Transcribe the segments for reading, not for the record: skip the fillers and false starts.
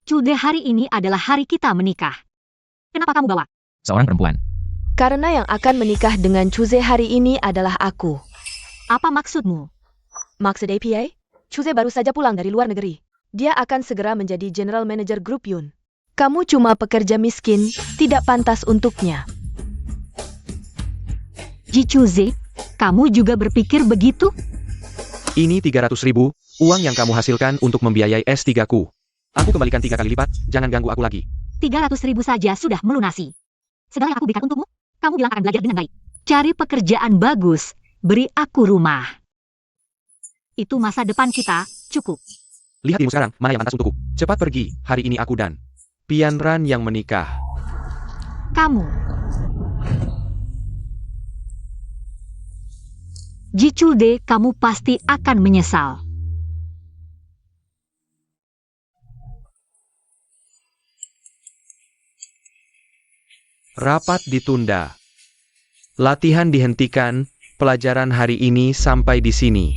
Cude, hari ini adalah hari kita menikah. Kenapa kamu bawa? Seorang perempuan. Karena yang akan menikah dengan Cuze hari ini adalah aku. Apa maksudmu? Maksud APA? Cuze baru saja pulang dari luar negeri. Dia akan segera menjadi General Manager Grup Yun. Kamu cuma pekerja miskin, tidak pantas untuknya. Ji Cuze, kamu juga berpikir begitu? Ini 300.000, uang yang kamu hasilkan untuk membiayai S3-ku. Aku kembalikan 3 kali lipat, jangan ganggu aku lagi. 300.000 saja sudah melunasi. Segala yang aku berikan untukmu, kamu bilang akan belajar dengan baik. Cari pekerjaan bagus, beri aku rumah. Itu masa depan kita, cukup. Lihat dirimu sekarang, mana yang pantas untukku. Cepat pergi, hari ini aku dan Pian Ran yang menikah. Kamu. Ji Cude, kamu pasti akan menyesal. Rapat ditunda. Latihan dihentikan, pelajaran hari ini sampai di sini.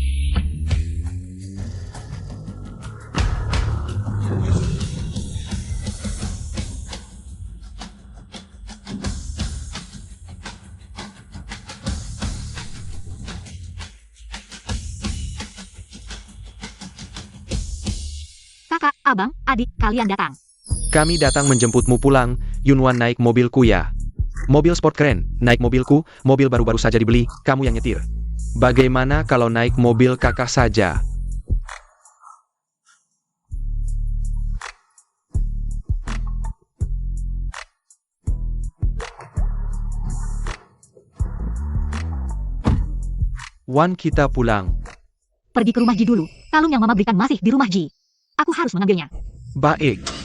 Kakak, abang, adik, kalian datang. Kami datang menjemputmu pulang, Yunwan naik mobilku ya. Mobil sport keren, naik mobilku, mobil baru-baru saja dibeli, kamu yang nyetir. Bagaimana kalau naik mobil kakak saja? Wan, kita pulang. Pergi ke rumah Ji dulu, kalung yang mama berikan masih di rumah Ji. Aku harus mengambilnya. Baik.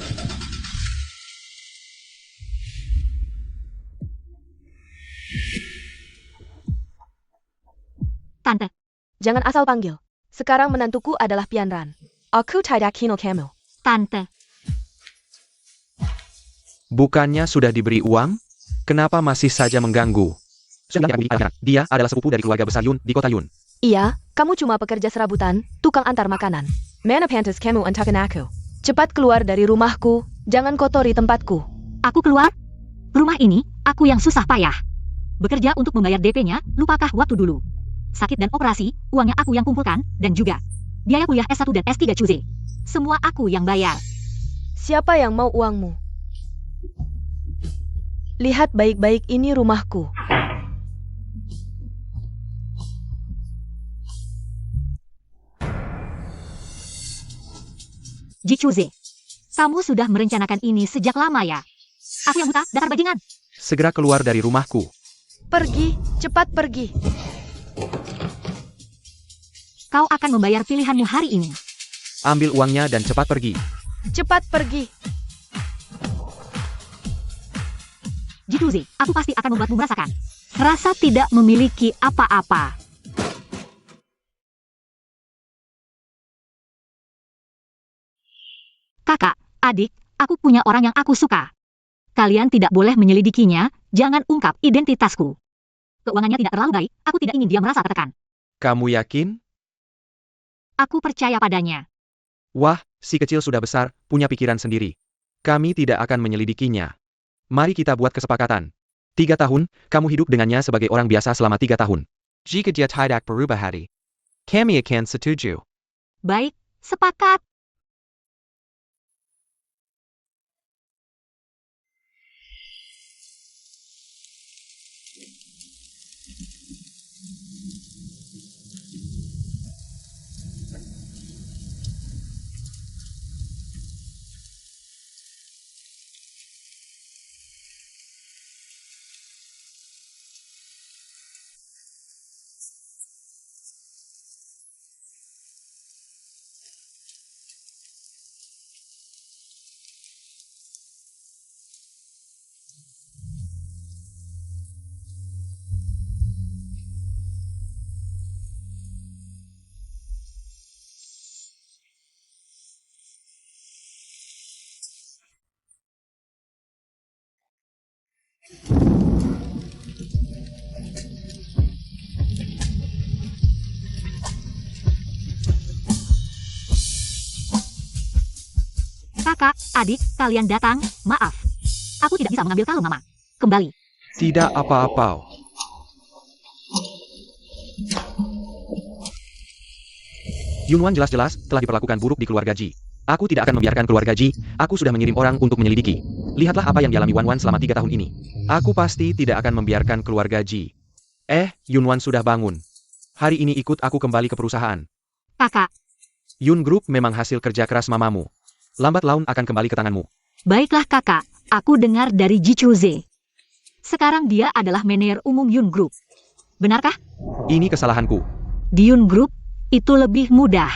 Tante, Jangan asal panggil. Sekarang menantuku adalah Pian Ran. Aku tidak kenal kamu. tante, Bukannya sudah diberi uang? Kenapa masih saja mengganggu? Sudah bilang aku di dia adalah sepupu dari keluarga besar Yun di kota Yun. Iya, kamu cuma pekerja serabutan, tukang antar makanan. Mana pantas kamu untakan aku. Cepat keluar dari rumahku, jangan kotori tempatku. aku keluar. Rumah ini, aku yang susah payah. Bekerja untuk membayar DP-nya, lupakah waktu dulu. Sakit dan operasi, uangnya aku yang kumpulkan, dan juga biaya kuliah S1 dan S3 Cuze. Semua aku yang bayar. Siapa yang mau uangmu? Lihat baik-baik, ini rumahku. Ji Cuze, kamu sudah merencanakan ini sejak lama ya? Aku yang buta, dasar bajingan. Segera keluar dari rumahku. Pergi, cepat pergi. Kau akan membayar pilihanmu hari ini. Ambil uangnya dan cepat pergi. Cepat pergi. Ji Cuze, aku pasti akan membuatmu merasakan rasa tidak memiliki apa-apa. Kakak, adik, aku punya orang yang aku suka. Kalian tidak boleh menyelidikinya, jangan ungkap identitasku. Keuangannya tidak terlalu baik, aku tidak ingin dia merasa tertekan. Kamu yakin? Aku percaya padanya. Wah, si kecil sudah besar, punya pikiran sendiri. Kami tidak akan menyelidikinya. Mari kita buat kesepakatan. 3 tahun, kamu hidup dengannya sebagai orang biasa selama 3 tahun. Jika dia tidak berubah hari, kami akan setuju. Baik, sepakat. Kakak, adik, kalian datang, maaf. Aku tidak bisa mengambil kalung Mama. Kembali. Tidak apa-apa. Yunwan jelas-jelas telah diperlakukan buruk di keluarga Ji. Aku tidak akan membiarkan keluarga Ji, aku sudah mengirim orang untuk menyelidiki. Lihatlah apa yang dialami Wan selama 3 tahun ini. Aku pasti tidak akan membiarkan keluarga Ji. Yunwan sudah bangun. Hari ini ikut aku kembali ke perusahaan. Kakak, Yun Group memang hasil kerja keras mamamu. Lambat laun akan kembali ke tanganmu. baiklah kakak, aku dengar dari Ji Chuze. Sekarang dia adalah manajer umum Yun Group. Benarkah? Ini kesalahanku. Di Yun Group, itu lebih mudah.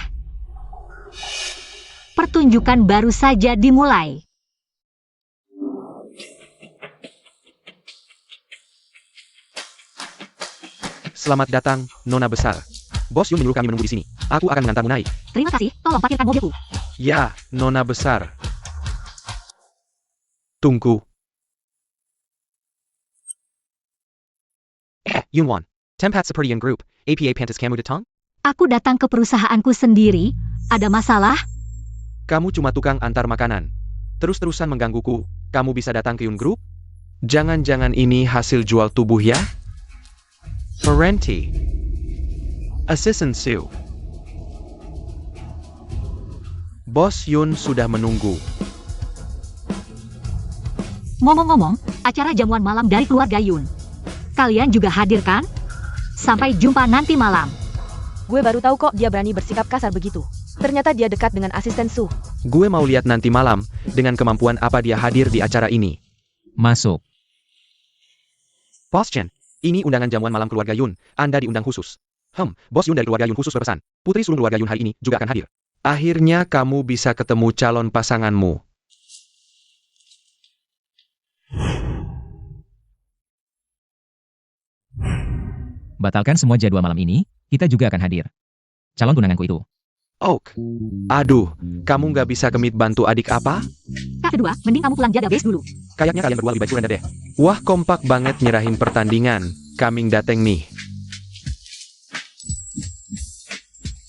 Pertunjukan baru saja dimulai. Selamat datang, Nona Besar. Bos Yun menyuruh kami menunggu di sini. Aku akan mengantarmu naik. Terima kasih, tolong parkirkan mobilku. Ya, Nona Besar. Tunggu. Yunwan. Tempat seperti Yun Group. APA pantas kamu datang? Aku datang ke perusahaanku sendiri. Ada masalah? Kamu cuma tukang antar makanan. Terus-terusan menggangguku. Kamu bisa datang ke Yun Group? Jangan-jangan ini hasil jual tubuh ya? Parenti. Assistant Sue. Bos Yun sudah menunggu. Ngomong-ngomong, acara jamuan malam dari keluarga Yun. Kalian juga hadir kan? Sampai jumpa nanti malam. Gue baru tahu kok dia berani bersikap kasar begitu. Ternyata dia dekat dengan asisten Su. Gue mau lihat nanti malam, dengan kemampuan apa dia hadir di acara ini. Masuk. Bos Chen, ini undangan jamuan malam keluarga Yun, Anda diundang khusus. Bos Yun dari keluarga Yun khusus berpesan, putri sulung keluarga Yun hari ini juga akan hadir. Akhirnya kamu bisa ketemu calon pasanganmu. Batalkan semua jadwal malam ini, kita juga akan hadir. Calon tunanganku itu. Oak. Aduh, kamu nggak bisa kemit bantu adik apa? Kak kedua, mending kamu pulang jaga base dulu. Kayaknya kalian berdua lebih baik surrender deh. Wah, kompak banget nyerahin pertandingan. Kaming dateng nih.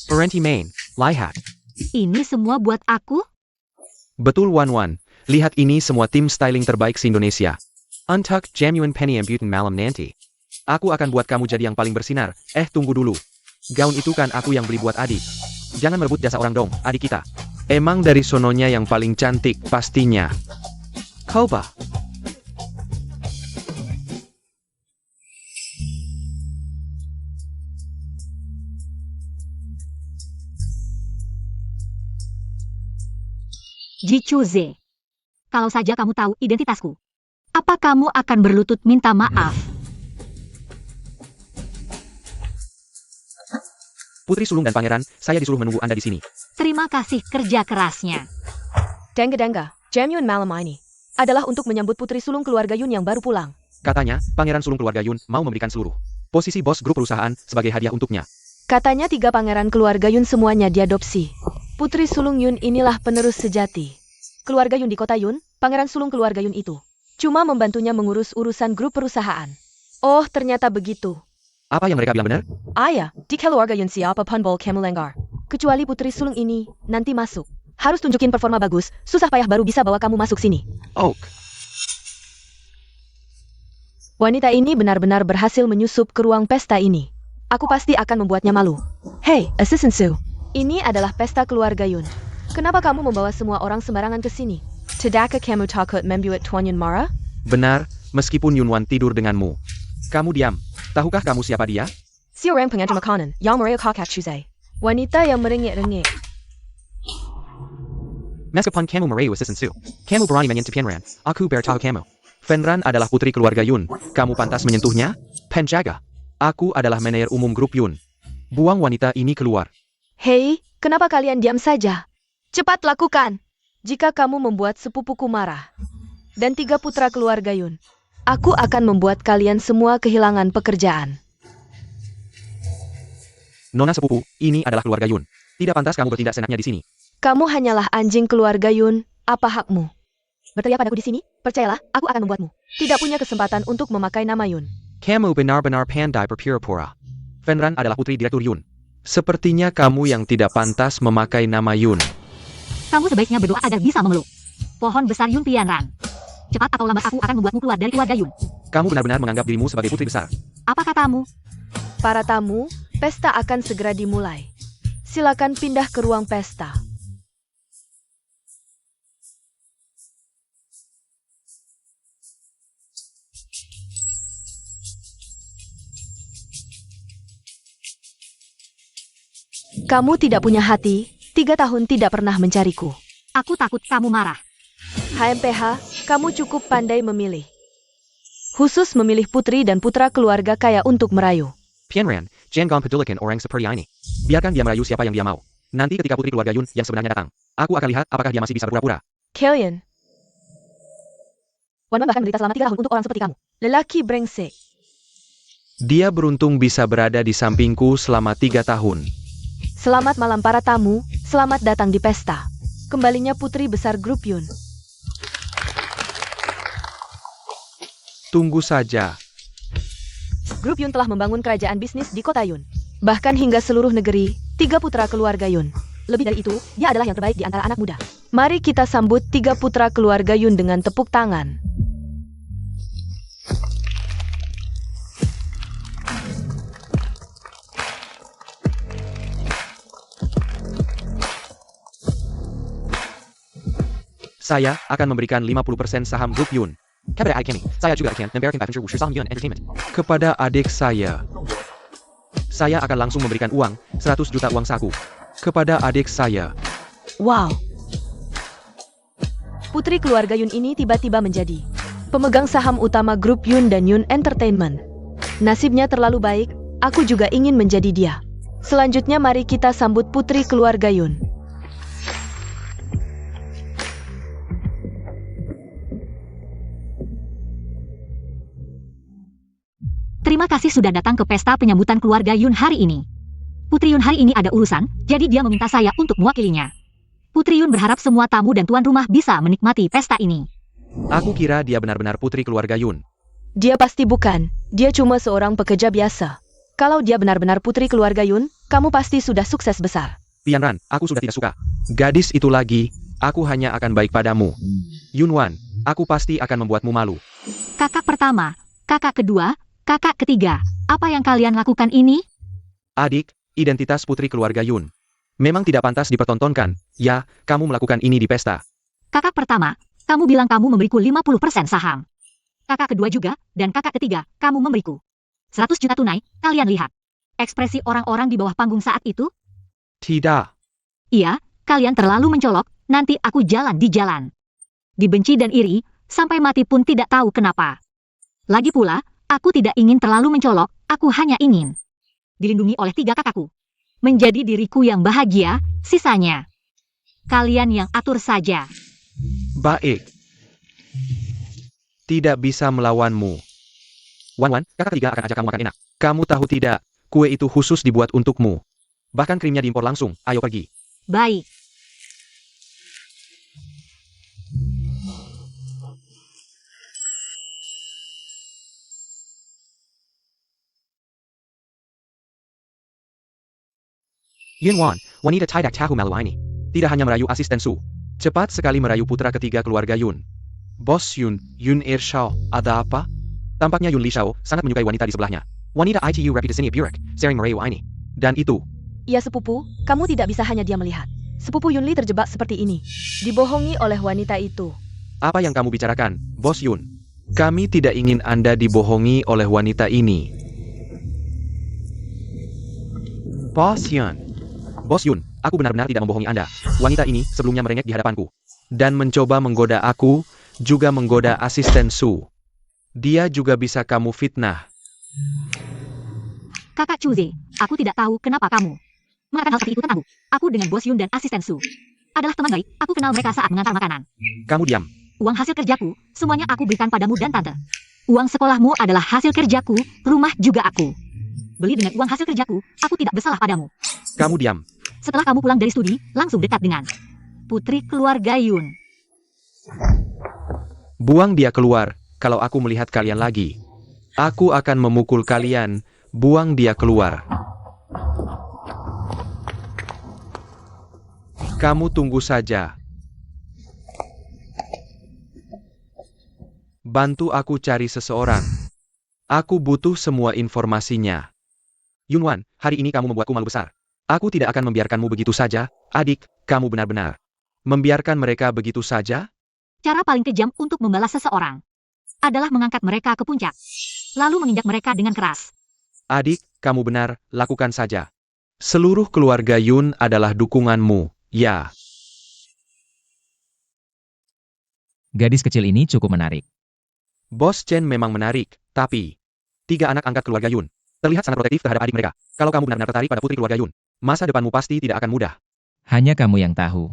Parenti main, lihat. Ini semua buat aku? Betul Wan. Lihat ini semua tim styling terbaik se-Indonesia. Untuk jamuan penyambutan malam nanti. Aku akan buat kamu jadi yang paling bersinar. Tunggu dulu. Gaun itu kan aku yang beli buat adik. Jangan merebut jasa orang dong, adik kita. Emang dari sononya yang paling cantik, pastinya. Coba. Ji Chuze. Kalau saja kamu tahu identitasku. Apa kamu akan berlutut minta maaf? Putri sulung dan pangeran, saya disuruh menunggu Anda di sini. Terima kasih kerja kerasnya. Dengga, jamuan malam ini adalah untuk menyambut putri sulung keluarga Yun yang baru pulang. Katanya, pangeran sulung keluarga Yun mau memberikan seluruh posisi bos grup perusahaan sebagai hadiah untuknya. Katanya 3 pangeran keluarga Yun semuanya diadopsi. Putri sulung Yun inilah penerus sejati. Keluarga Yun di kota Yun, pangeran sulung keluarga Yun itu cuma membantunya mengurus urusan grup perusahaan. Oh, ternyata begitu. Apa yang mereka bilang benar? Ayah, di keluarga Yun siapa pun boleh kamu lenggar. Kecuali putri sulung ini, nanti masuk. Harus tunjukin performa bagus, susah payah baru bisa bawa kamu masuk sini. Oak. Wanita ini benar-benar berhasil menyusup ke ruang pesta ini. Aku pasti akan membuatnya malu. Hey, Assistant Sue. Ini adalah pesta keluarga Yun. Kenapa kamu membawa semua orang sembarangan ke sini? Tidakkah kamu takut membuat Tuan Yun marah? Benar, meskipun Yunwan tidur denganmu. Kamu diam. Tahukah kamu siapa dia? Si orang pengantar makanan, yang mereka kakak Chuze. Wanita yang merengek-rengek. Meskipun kamu merayu Assistant Sue, kamu berani menyentuh Penran, aku bertahu kamu. Penran adalah putri keluarga Yun, kamu pantas menyentuhnya? Penjaga. Aku adalah manajer umum grup Yun. Buang wanita ini keluar. Hei, kenapa kalian diam saja? Cepat lakukan. Jika kamu membuat sepupuku marah, dan 3 putra keluarga Yun, aku akan membuat kalian semua kehilangan pekerjaan. Nona sepupu, ini adalah keluarga Yun. Tidak pantas kamu bertindak senaknya di sini. Kamu hanyalah anjing keluarga Yun, apa hakmu? Berteriak padaku di sini? Percayalah, aku akan membuatmu tidak punya kesempatan untuk memakai nama Yun. Kamu benar-benar pandai berpura-pura. Penran adalah putri direktur Yun. Sepertinya kamu yang tidak pantas memakai nama Yun. Kamu sebaiknya berdoa agar bisa memeluk. Pohon besar Yun Pianran. Cepat atau lambat aku akan membuatmu keluar dari keluarga Yun. Kamu benar-benar menganggap dirimu sebagai putri besar. Apa katamu? Para tamu, pesta akan segera dimulai. Silakan pindah ke ruang pesta. Kamu tidak punya hati, 3 tahun tidak pernah mencariku. Aku takut kamu marah. HMPH, kamu cukup pandai memilih. Khusus memilih putri dan putra keluarga kaya untuk merayu. Pianran, jangan pedulikan orang seperti ini. Biarkan dia merayu siapa yang dia mau. Nanti ketika putri keluarga Yun yang sebenarnya datang, aku akan lihat apakah dia masih bisa berpura-pura. Killian, Wan bahkan menderita selama 3 tahun untuk orang seperti kamu. lelaki brengsek. Dia beruntung bisa berada di sampingku selama 3 tahun. Selamat malam para tamu, selamat datang di pesta. Kembalinya putri besar grup Yun. Tunggu saja. Grup Yun telah membangun kerajaan bisnis di kota Yun. Bahkan hingga seluruh negeri, 3 putra keluarga Yun. Lebih dari itu, dia adalah yang terbaik di antara anak muda. Mari kita sambut 3 putra keluarga Yun dengan tepuk tangan. Saya akan memberikan 50% saham grup Yun. Kepada adik kami, saya juga akan memberikan passenger wushu saham Yun Entertainment. Kepada adik saya akan langsung memberikan uang, 100 juta uang saku. Kepada adik saya. Wow. Putri keluarga Yun ini tiba-tiba menjadi pemegang saham utama grup Yun dan Yun Entertainment. Nasibnya terlalu baik, aku juga ingin menjadi dia. Selanjutnya mari kita sambut putri keluarga Yun. Terima kasih sudah datang ke pesta penyambutan keluarga Yun hari ini. Putri Yun hari ini ada urusan, jadi dia meminta saya untuk mewakilinya. Putri Yun berharap semua tamu dan tuan rumah bisa menikmati pesta ini. Aku kira dia benar-benar putri keluarga Yun. Dia pasti bukan, dia cuma seorang pekerja biasa. Kalau dia benar-benar putri keluarga Yun, kamu pasti sudah sukses besar. Pianran, aku sudah tidak suka. Gadis itu lagi, aku hanya akan baik padamu. Yunwan, aku pasti akan membuatmu malu. Kakak pertama, kakak kedua, kakak ketiga, apa yang kalian lakukan ini? Adik, identitas putri keluarga Yun. Memang tidak pantas dipertontonkan. Ya, kamu melakukan ini di pesta. Kakak pertama, kamu bilang kamu memberiku 50% saham. Kakak kedua juga, dan kakak ketiga, kamu memberiku 100 juta tunai, kalian lihat. Ekspresi orang-orang di bawah panggung saat itu? Tidak. Iya, kalian terlalu mencolok, nanti aku jalan di jalan. Dibenci dan iri, sampai mati pun tidak tahu kenapa. Lagi pula, aku tidak ingin terlalu mencolok, aku hanya ingin dilindungi oleh 3 kakakku. Menjadi diriku yang bahagia, sisanya kalian yang atur saja. Baik. Tidak bisa melawanmu. Wan, kakak ketiga akan ajak kamu makan enak. Kamu tahu tidak, kue itu khusus dibuat untukmu. Bahkan krimnya diimpor langsung, ayo pergi. Baik. Yunwan, wanita tidak tahu malu ini. Tidak hanya merayu asisten Su. Cepat sekali merayu putra ketiga keluarga Yun. Bos Yun, Yun Irshao, ada apa? Tampaknya Yun Lishao sangat menyukai wanita di sebelahnya. Wanita itu reputasinya buruk, sering merayu ini. Dan itu, Ya sepupu, kamu tidak bisa hanya diam melihat. Sepupu Yunli terjebak seperti ini. Dibohongi oleh wanita itu. apa yang kamu bicarakan, Bos Yun? Kami tidak ingin Anda dibohongi oleh wanita ini. Bos Yun. Bos Yun, aku benar-benar tidak membohongi Anda. Wanita ini sebelumnya merengek di hadapanku. Dan mencoba menggoda aku, juga menggoda asisten Su. Dia juga bisa kamu fitnah. Kakak Chuze, aku tidak tahu kenapa kamu mengatakan hal seperti itu tentangku. Aku dengan Bos Yun dan asisten Su adalah teman baik, aku kenal mereka saat mengantar makanan. Kamu diam. Uang hasil kerjaku, semuanya aku berikan padamu dan tante. Uang sekolahmu adalah hasil kerjaku, rumah juga aku beli dengan uang hasil kerjaku, aku tidak bersalah padamu. Kamu diam. Setelah kamu pulang dari studi, langsung dekat dengan putri keluarga Yun. Buang dia keluar, kalau aku melihat kalian lagi. Aku akan memukul kalian, buang dia keluar. Kamu tunggu saja. Bantu aku cari seseorang. Aku butuh semua informasinya. Yunwan, hari ini kamu membuatku malu besar. Aku tidak akan membiarkanmu begitu saja, adik, kamu benar-benar. Membiarkan mereka begitu saja? Cara paling kejam untuk membalas seseorang adalah mengangkat mereka ke puncak, lalu menginjak mereka dengan keras. Adik, kamu benar, lakukan saja. Seluruh keluarga Yun adalah dukunganmu, ya. Gadis kecil ini cukup menarik. Bos Chen memang menarik, tapi 3 anak angkat keluarga Yun terlihat sangat protektif terhadap adik mereka. Kalau kamu benar-benar tertarik pada putri keluarga Yun, masa depanmu pasti tidak akan mudah. Hanya kamu yang tahu.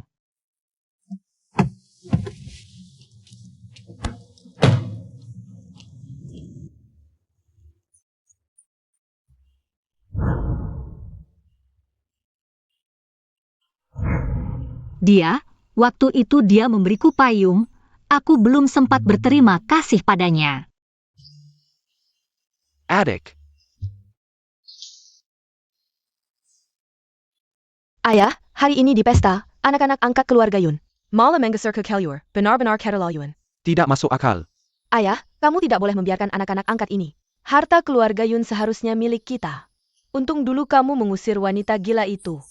Waktu itu dia memberiku payung, aku belum sempat berterima kasih padanya. Adik, Ayah, hari ini di pesta, anak-anak angkat keluarga Yun. Malam menggeser ke Kelyur, benar-benar keterlaluan. tidak masuk akal. Ayah, kamu tidak boleh membiarkan anak-anak angkat ini. Harta keluarga Yun seharusnya milik kita. Untung dulu kamu mengusir wanita gila itu.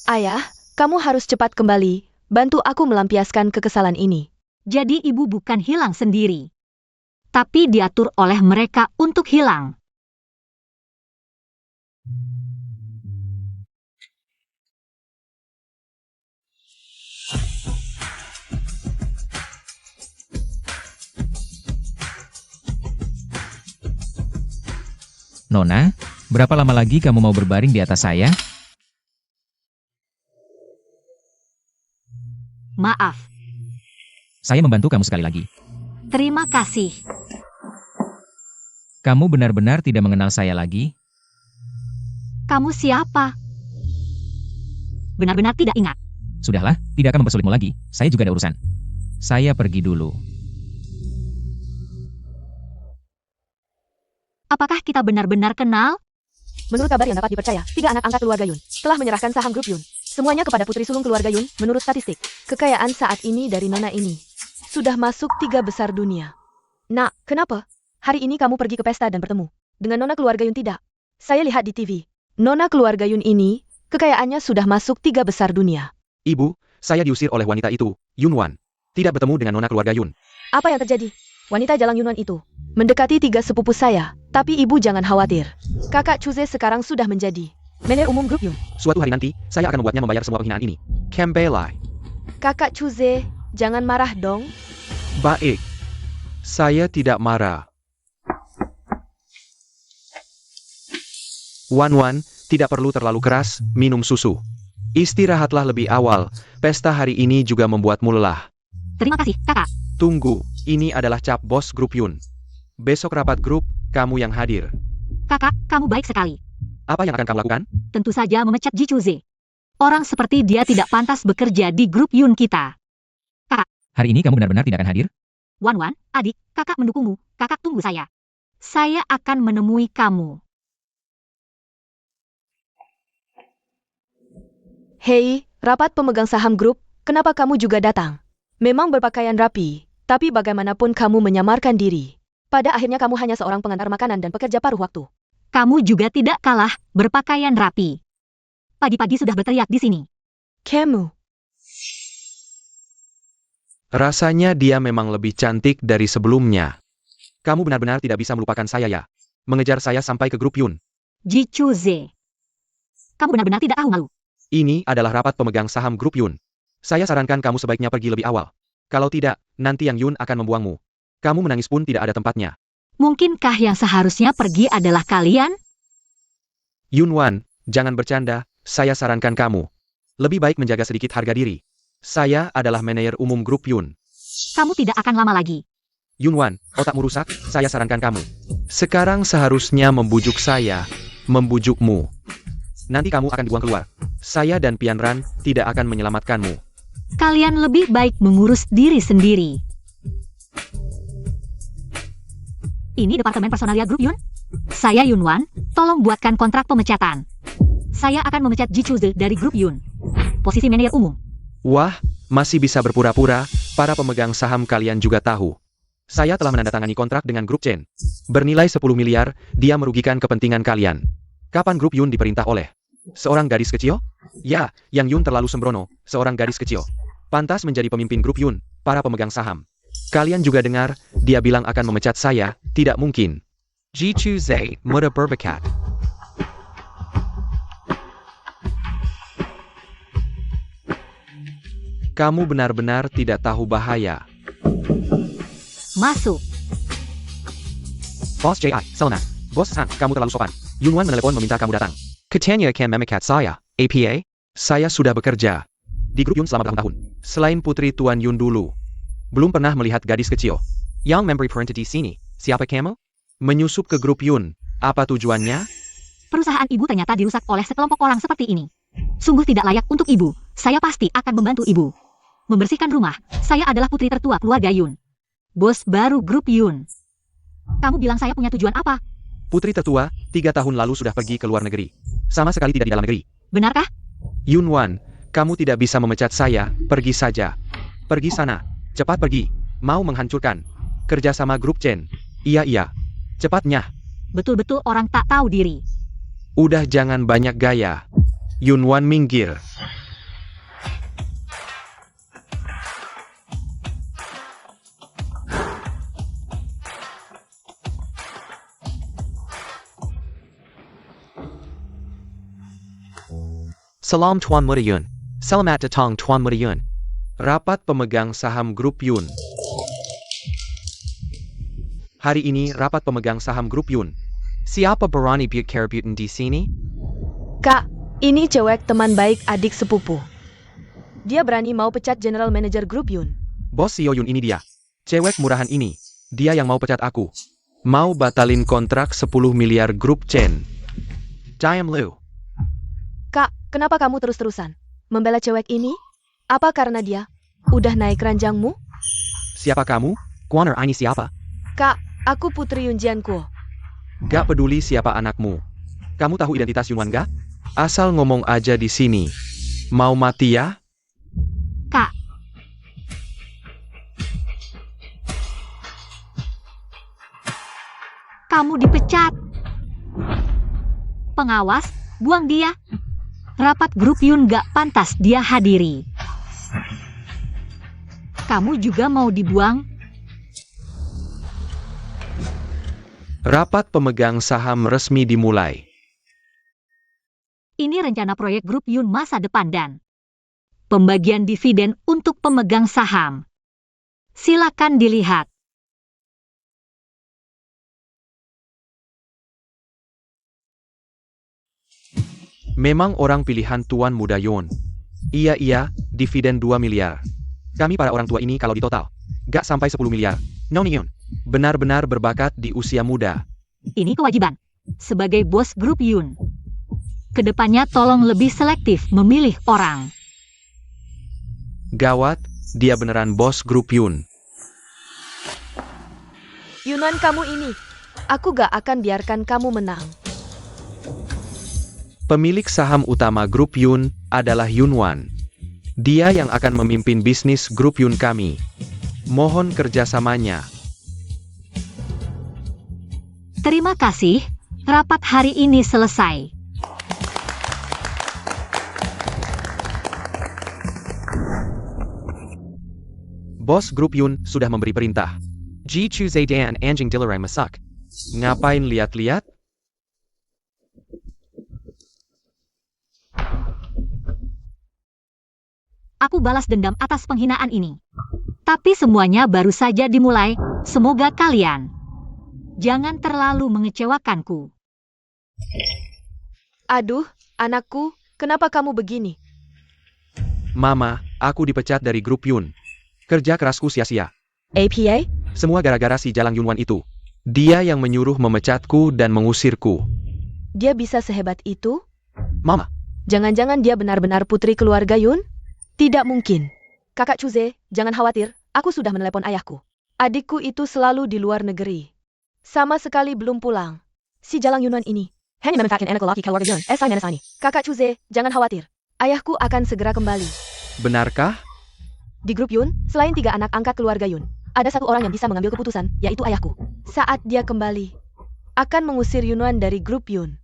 Ayah, kamu harus cepat kembali, bantu aku melampiaskan kekesalan ini. Jadi ibu bukan hilang sendiri, tapi diatur oleh mereka untuk hilang. Nona, berapa lama lagi kamu mau berbaring di atas saya? Maaf, Saya membantu kamu sekali lagi. terima kasih. Kamu benar-benar tidak mengenal saya lagi? Kamu siapa? Benar-benar tidak ingat. Sudahlah, tidak akan mempersulitmu lagi. Saya juga ada urusan. Saya pergi dulu. Apakah kita benar-benar kenal? Menurut kabar yang dapat dipercaya, 3 anak angkat keluarga Yun telah menyerahkan saham grup Yun. Semuanya kepada putri sulung keluarga Yun, menurut statistik. Kekayaan saat ini dari nona ini sudah masuk 3 besar dunia. Nak, kenapa? Hari ini kamu pergi ke pesta dan bertemu dengan nona keluarga Yun tidak? Saya lihat di TV. Nona keluarga Yun ini, kekayaannya sudah masuk 3 besar dunia. Ibu, saya diusir oleh wanita itu, Yunwan. Tidak bertemu dengan nona keluarga Yun. Apa yang terjadi? Wanita Jalang Yunwan itu mendekati 3 sepupu saya. Tapi ibu jangan khawatir. Kakak Chuze sekarang sudah menjadi manajer umum grup Yun. Suatu hari nanti, saya akan membuatnya membayar semua penghinaan ini. Kembelai. Kakak Chuze, jangan marah dong. Baik. Saya tidak marah. Wan, tidak perlu terlalu keras, minum susu. Istirahatlah lebih awal, pesta hari ini juga membuatmu lelah. Terima kasih, kakak. Tunggu, ini adalah cap bos grup Yun. Besok rapat grup, kamu yang hadir. Kakak, kamu baik sekali. Apa yang akan kamu lakukan? Tentu saja memecat Ji Chuze. Orang seperti dia tidak pantas bekerja di grup Yun kita. Hari ini kamu benar-benar tidak akan hadir? Wan, adik, kakak mendukungmu. Kakak tunggu saya. Saya akan menemui kamu. Hei, rapat pemegang saham grup, kenapa kamu juga datang? Memang berpakaian rapi, tapi bagaimanapun kamu menyamarkan diri. Pada akhirnya kamu hanya seorang pengantar makanan dan pekerja paruh waktu. Kamu juga tidak kalah berpakaian rapi. Pagi-pagi sudah berteriak di sini. Kamu. Rasanya dia memang lebih cantik dari sebelumnya. Kamu benar-benar tidak bisa melupakan saya ya. Mengejar saya sampai ke grup Yun. Ji Chuze. Kamu benar-benar tidak tahu malu. Ini adalah rapat pemegang saham grup Yun. Saya sarankan kamu sebaiknya pergi lebih awal. Kalau tidak, nanti yang Yun akan membuangmu. Kamu menangis pun tidak ada tempatnya. Mungkinkah yang seharusnya pergi adalah kalian? Yunwan, jangan bercanda, saya sarankan kamu. Lebih baik menjaga sedikit harga diri. Saya adalah manajer umum grup Yun. Kamu tidak akan lama lagi. Yunwan, otakmu rusak, saya sarankan kamu. Sekarang seharusnya membujuk saya, membujukmu. Nanti kamu akan dibuang keluar. Saya dan Pianran tidak akan menyelamatkanmu. Kalian lebih baik mengurus diri sendiri. Ini departemen personalia grup Yun? Saya Yunwan, tolong buatkan kontrak pemecatan. Saya akan memecat Ji Chuze dari grup Yun. Posisi manajer umum. Wah, masih bisa berpura-pura, para pemegang saham kalian juga tahu. Saya telah menandatangani kontrak dengan grup Chen. Bernilai 10 miliar, dia merugikan kepentingan kalian. Kapan grup Yun diperintah oleh seorang gadis kecil? Ya, yang Yun terlalu sembrono, seorang gadis kecil. Pantas menjadi pemimpin grup Yun, para pemegang saham. Kalian juga dengar, dia bilang akan memecat saya, tidak mungkin. Ji Chu Zhe, muda berbakat. Kamu benar-benar tidak tahu bahaya. Masuk. Bos J.I., Selena. Bos Han, kamu terlalu sopan. Yunwan menelepon meminta kamu datang. Katanya akan memikat saya. APA? Saya sudah bekerja di grup Yun selama bertahun-tahun. Selain putri Tuan Yun dulu, belum pernah melihat gadis kecil. Yang memberi perintah di sini. Siapa kamu? Menyusup ke grup Yun. Apa tujuannya? Perusahaan ibu ternyata dirusak oleh sekelompok orang seperti ini. Sungguh tidak layak untuk ibu. Saya pasti akan membantu ibu. Membersihkan rumah. Saya adalah putri tertua keluarga Yun. Bos baru grup Yun. Kamu bilang saya punya tujuan apa? Putri tertua, 3 tahun lalu sudah pergi ke luar negeri. Sama sekali tidak di dalam negeri. Benarkah? Yunwan, kamu tidak bisa memecat saya, pergi saja. Pergi sana. Cepat pergi. Mau menghancurkan kerjasama grup Chen. Iya. Cepatnya. Betul-betul orang tak tahu diri. Udah jangan banyak gaya. Yunwan minggir. Salam Tuan Muda Yun. Selamat datang Tuan Muda Yun. Rapat pemegang saham grup Yun. Hari ini rapat pemegang saham grup Yun. Siapa berani bicara di sini? Kak, ini cewek teman baik adik sepupu. Dia berani mau pecat General Manager grup Yun. Bos CEO Yun ini dia. Cewek murahan ini. Dia yang mau pecat aku. Mau batalin kontrak 10 miliar grup Chen. Diam Lu. Kak, kenapa kamu terus-terusan membela cewek ini? Apa karena dia udah naik ranjangmu? Siapa kamu? Kuaner ini siapa? Kak, aku Putri Yun Jiankuo. Gak peduli siapa anakmu. Kamu tahu identitas Yunwan gak? Asal ngomong aja di sini. Mau mati ya? Kak. Kamu dipecat. Pengawas, buang dia. Rapat grup Yun gak pantas dia hadiri. Kamu juga mau dibuang? Rapat pemegang saham resmi dimulai. Ini rencana proyek grup Yun masa depan dan pembagian dividen untuk pemegang saham. Silakan dilihat. Memang orang pilihan Tuan Muda Yun. Iya, dividen 2 miliar. Kami para orang tua ini kalau ditotal, gak sampai 10 miliar. Noni Yun, benar-benar berbakat di usia muda. Ini kewajiban. Sebagai bos grup Yun. Kedepannya tolong lebih selektif memilih orang. Gawat, dia beneran bos grup Yun. Yunan kamu ini, aku gak akan biarkan kamu menang. Pemilik saham utama grup Yun adalah Yunwan. Dia yang akan memimpin bisnis grup Yun kami. Mohon kerjasamanya. Terima kasih, rapat hari ini selesai. Bos grup Yun sudah memberi perintah. Ji Chu Zhe dan anjing dilarang masak. Ngapain lihat-lihat? Aku balas dendam atas penghinaan ini. Tapi semuanya baru saja dimulai, semoga kalian jangan terlalu mengecewakanku. Aduh, anakku, kenapa kamu begini? Mama, aku dipecat dari grup Yun. Kerja kerasku sia-sia. APA? Semua gara-gara si Jalang Yunwan itu. Dia yang menyuruh memecatku dan mengusirku. Dia bisa sehebat itu? Mama, Jangan-jangan dia benar-benar putri keluarga Yun? Tidak mungkin. Kakak Chuze, jangan khawatir, aku sudah menelepon ayahku. Adikku itu selalu di luar negeri. Sama sekali belum pulang. Si Jalang Yunan ini hanya memanfaatkan anak lelaki keluarga Yun. Nesani. Kakak Chuze, jangan khawatir. Ayahku akan segera kembali. benarkah? Di grup Yun, selain 3 anak angkat keluarga Yun, ada satu orang yang bisa mengambil keputusan, yaitu ayahku. Saat dia kembali, akan mengusir Yunwan dari grup Yun.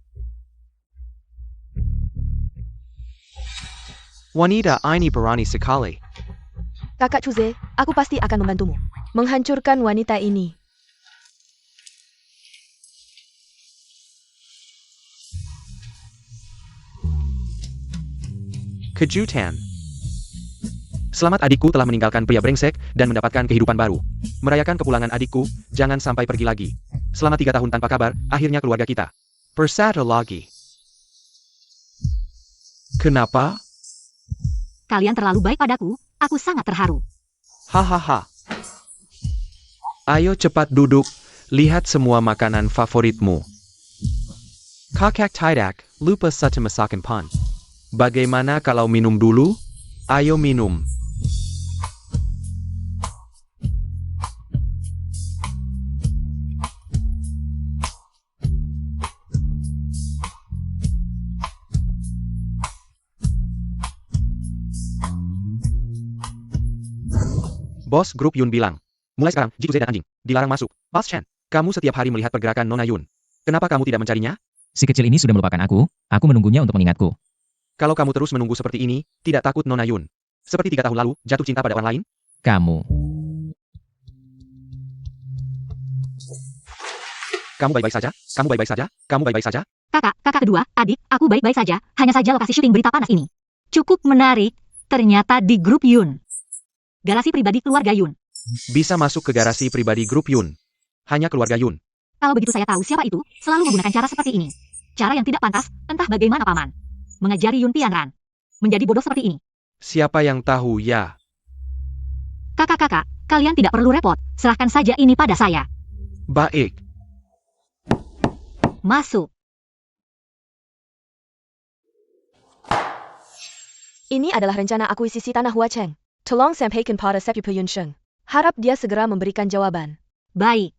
Wanita ini berani sekali. Kakak Chuze, aku pasti akan membantumu. Menghancurkan wanita ini. Kejutan. Selamat, adikku telah meninggalkan pria brengsek dan mendapatkan kehidupan baru. Merayakan kepulangan adikku, jangan sampai pergi lagi. Selama 3 tahun tanpa kabar, akhirnya keluarga kita bersatu lagi. Kenapa? Kalian terlalu baik padaku, aku sangat terharu. Hahaha. Ayo cepat duduk, lihat semua makanan favoritmu. Kakak tidak lupa satu masakan pan. Bagaimana kalau minum dulu? Ayo minum. Bos grup Yun bilang, mulai sekarang, Jituze dan anjing, dilarang masuk. Pas Chen, kamu setiap hari melihat pergerakan Nona Yun. Kenapa kamu tidak mencarinya? Si kecil ini sudah melupakan aku menunggunya untuk mengingatku. Kalau kamu terus menunggu seperti ini, tidak takut Nona Yun? Seperti 3 tahun lalu, jatuh cinta pada orang lain? Kamu. Kamu baik-baik saja? Kamu baik-baik saja? Kamu baik-baik saja? Kakak kedua, adik, aku baik-baik saja, hanya saja lokasi syuting berita panas ini cukup menarik, ternyata di grup Yun. Garasi pribadi keluarga Yun. Bisa masuk ke garasi pribadi grup Yun. Hanya keluarga Yun. Kalau begitu saya tahu siapa itu, selalu menggunakan cara seperti ini. Cara yang tidak pantas, entah bagaimana paman. Mengajari Yun Pianran. Menjadi bodoh seperti ini. Siapa yang tahu ya? Kakak, kalian tidak perlu repot, serahkan saja ini pada saya. Baik. Masuk. Ini adalah rencana akuisisi tanah Huacheng. Tolong sampaikan pada Sepupu Yun Sheng. Harap dia segera memberikan jawaban. Baik.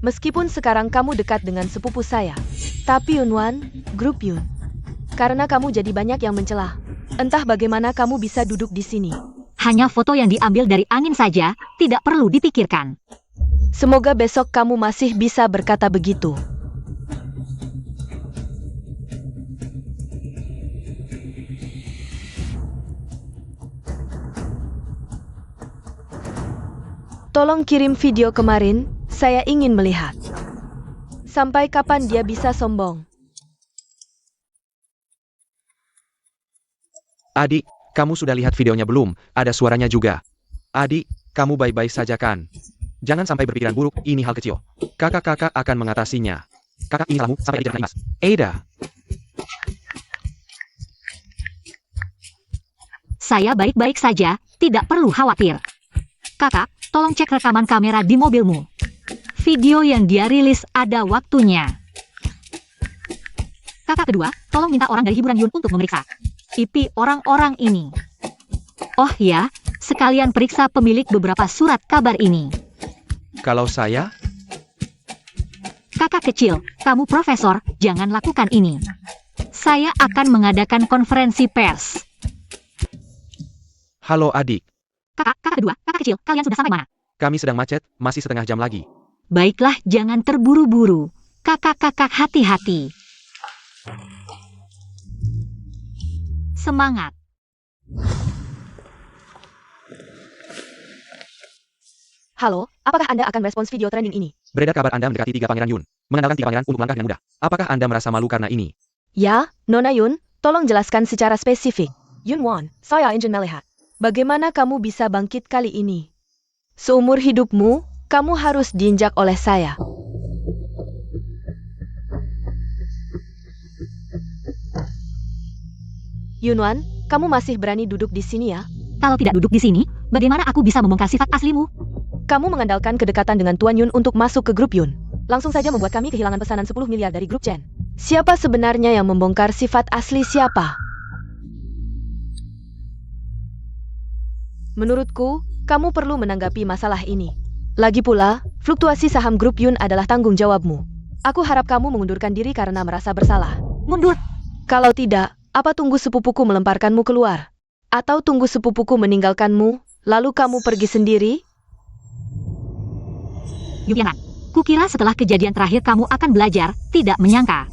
Meskipun sekarang kamu dekat dengan sepupu saya, tapi Yunwan, grup Yun. Karena kamu jadi banyak yang mencela. Entah bagaimana kamu bisa duduk di sini. Hanya foto yang diambil dari angin saja, tidak perlu dipikirkan. Semoga besok kamu masih bisa berkata begitu. Tolong kirim video kemarin, saya ingin melihat. Sampai kapan dia bisa sombong? Adik, kamu sudah lihat videonya belum? Ada suaranya juga. Adik, kamu baik-baik saja kan? Jangan sampai berpikiran buruk, ini hal kecil. Kakak-kakak akan mengatasinya. Kakak, ini salahmu, sampai adik jangan nangis. Ada. Saya baik-baik saja, tidak perlu khawatir. Kakak, tolong cek rekaman kamera di mobilmu. Video yang dia rilis ada waktunya. Kakak kedua, tolong minta orang dari hiburan Yun untuk memeriksa IP orang-orang ini. Oh ya, sekalian periksa pemilik beberapa surat kabar ini. Kalau saya? Kakak kecil, kamu profesor, jangan lakukan ini. Saya akan mengadakan konferensi pers. Halo adik. Kakak kedua, kakak kecil, kalian sudah sampai mana? Kami sedang macet, masih setengah jam lagi. Baiklah, jangan terburu-buru. Kakak-kakak hati-hati. Semangat. Halo, apakah Anda akan respons video trending ini? Beredar kabar Anda mendekati 3 pangeran Yun. Mengandalkan 3 pangeran untuk melangkah dengan mudah. Apakah Anda merasa malu karena ini? Ya, Nona Yun, tolong jelaskan secara spesifik. Yunwan, saya ingin melihat. Bagaimana kamu bisa bangkit kali ini? Seumur hidupmu, kamu harus diinjak oleh saya. Yunwan, kamu masih berani duduk di sini ya? Kalau tidak duduk di sini, bagaimana aku bisa membongkar sifat aslimu? Kamu mengandalkan kedekatan dengan Tuan Yun untuk masuk ke grup Yun. Langsung saja membuat kami kehilangan pesanan 10 miliar dari grup Chen. Siapa sebenarnya yang membongkar sifat asli siapa? Menurutku, kamu perlu menanggapi masalah ini. Lagi pula, fluktuasi saham grup Yun adalah tanggung jawabmu. Aku harap kamu mengundurkan diri karena merasa bersalah. Mundur. Kalau tidak, apa tunggu sepupuku melemparkanmu keluar? Atau tunggu sepupuku meninggalkanmu, lalu kamu pergi sendiri? Yubianan, kukira setelah kejadian terakhir kamu akan belajar, tidak menyangka.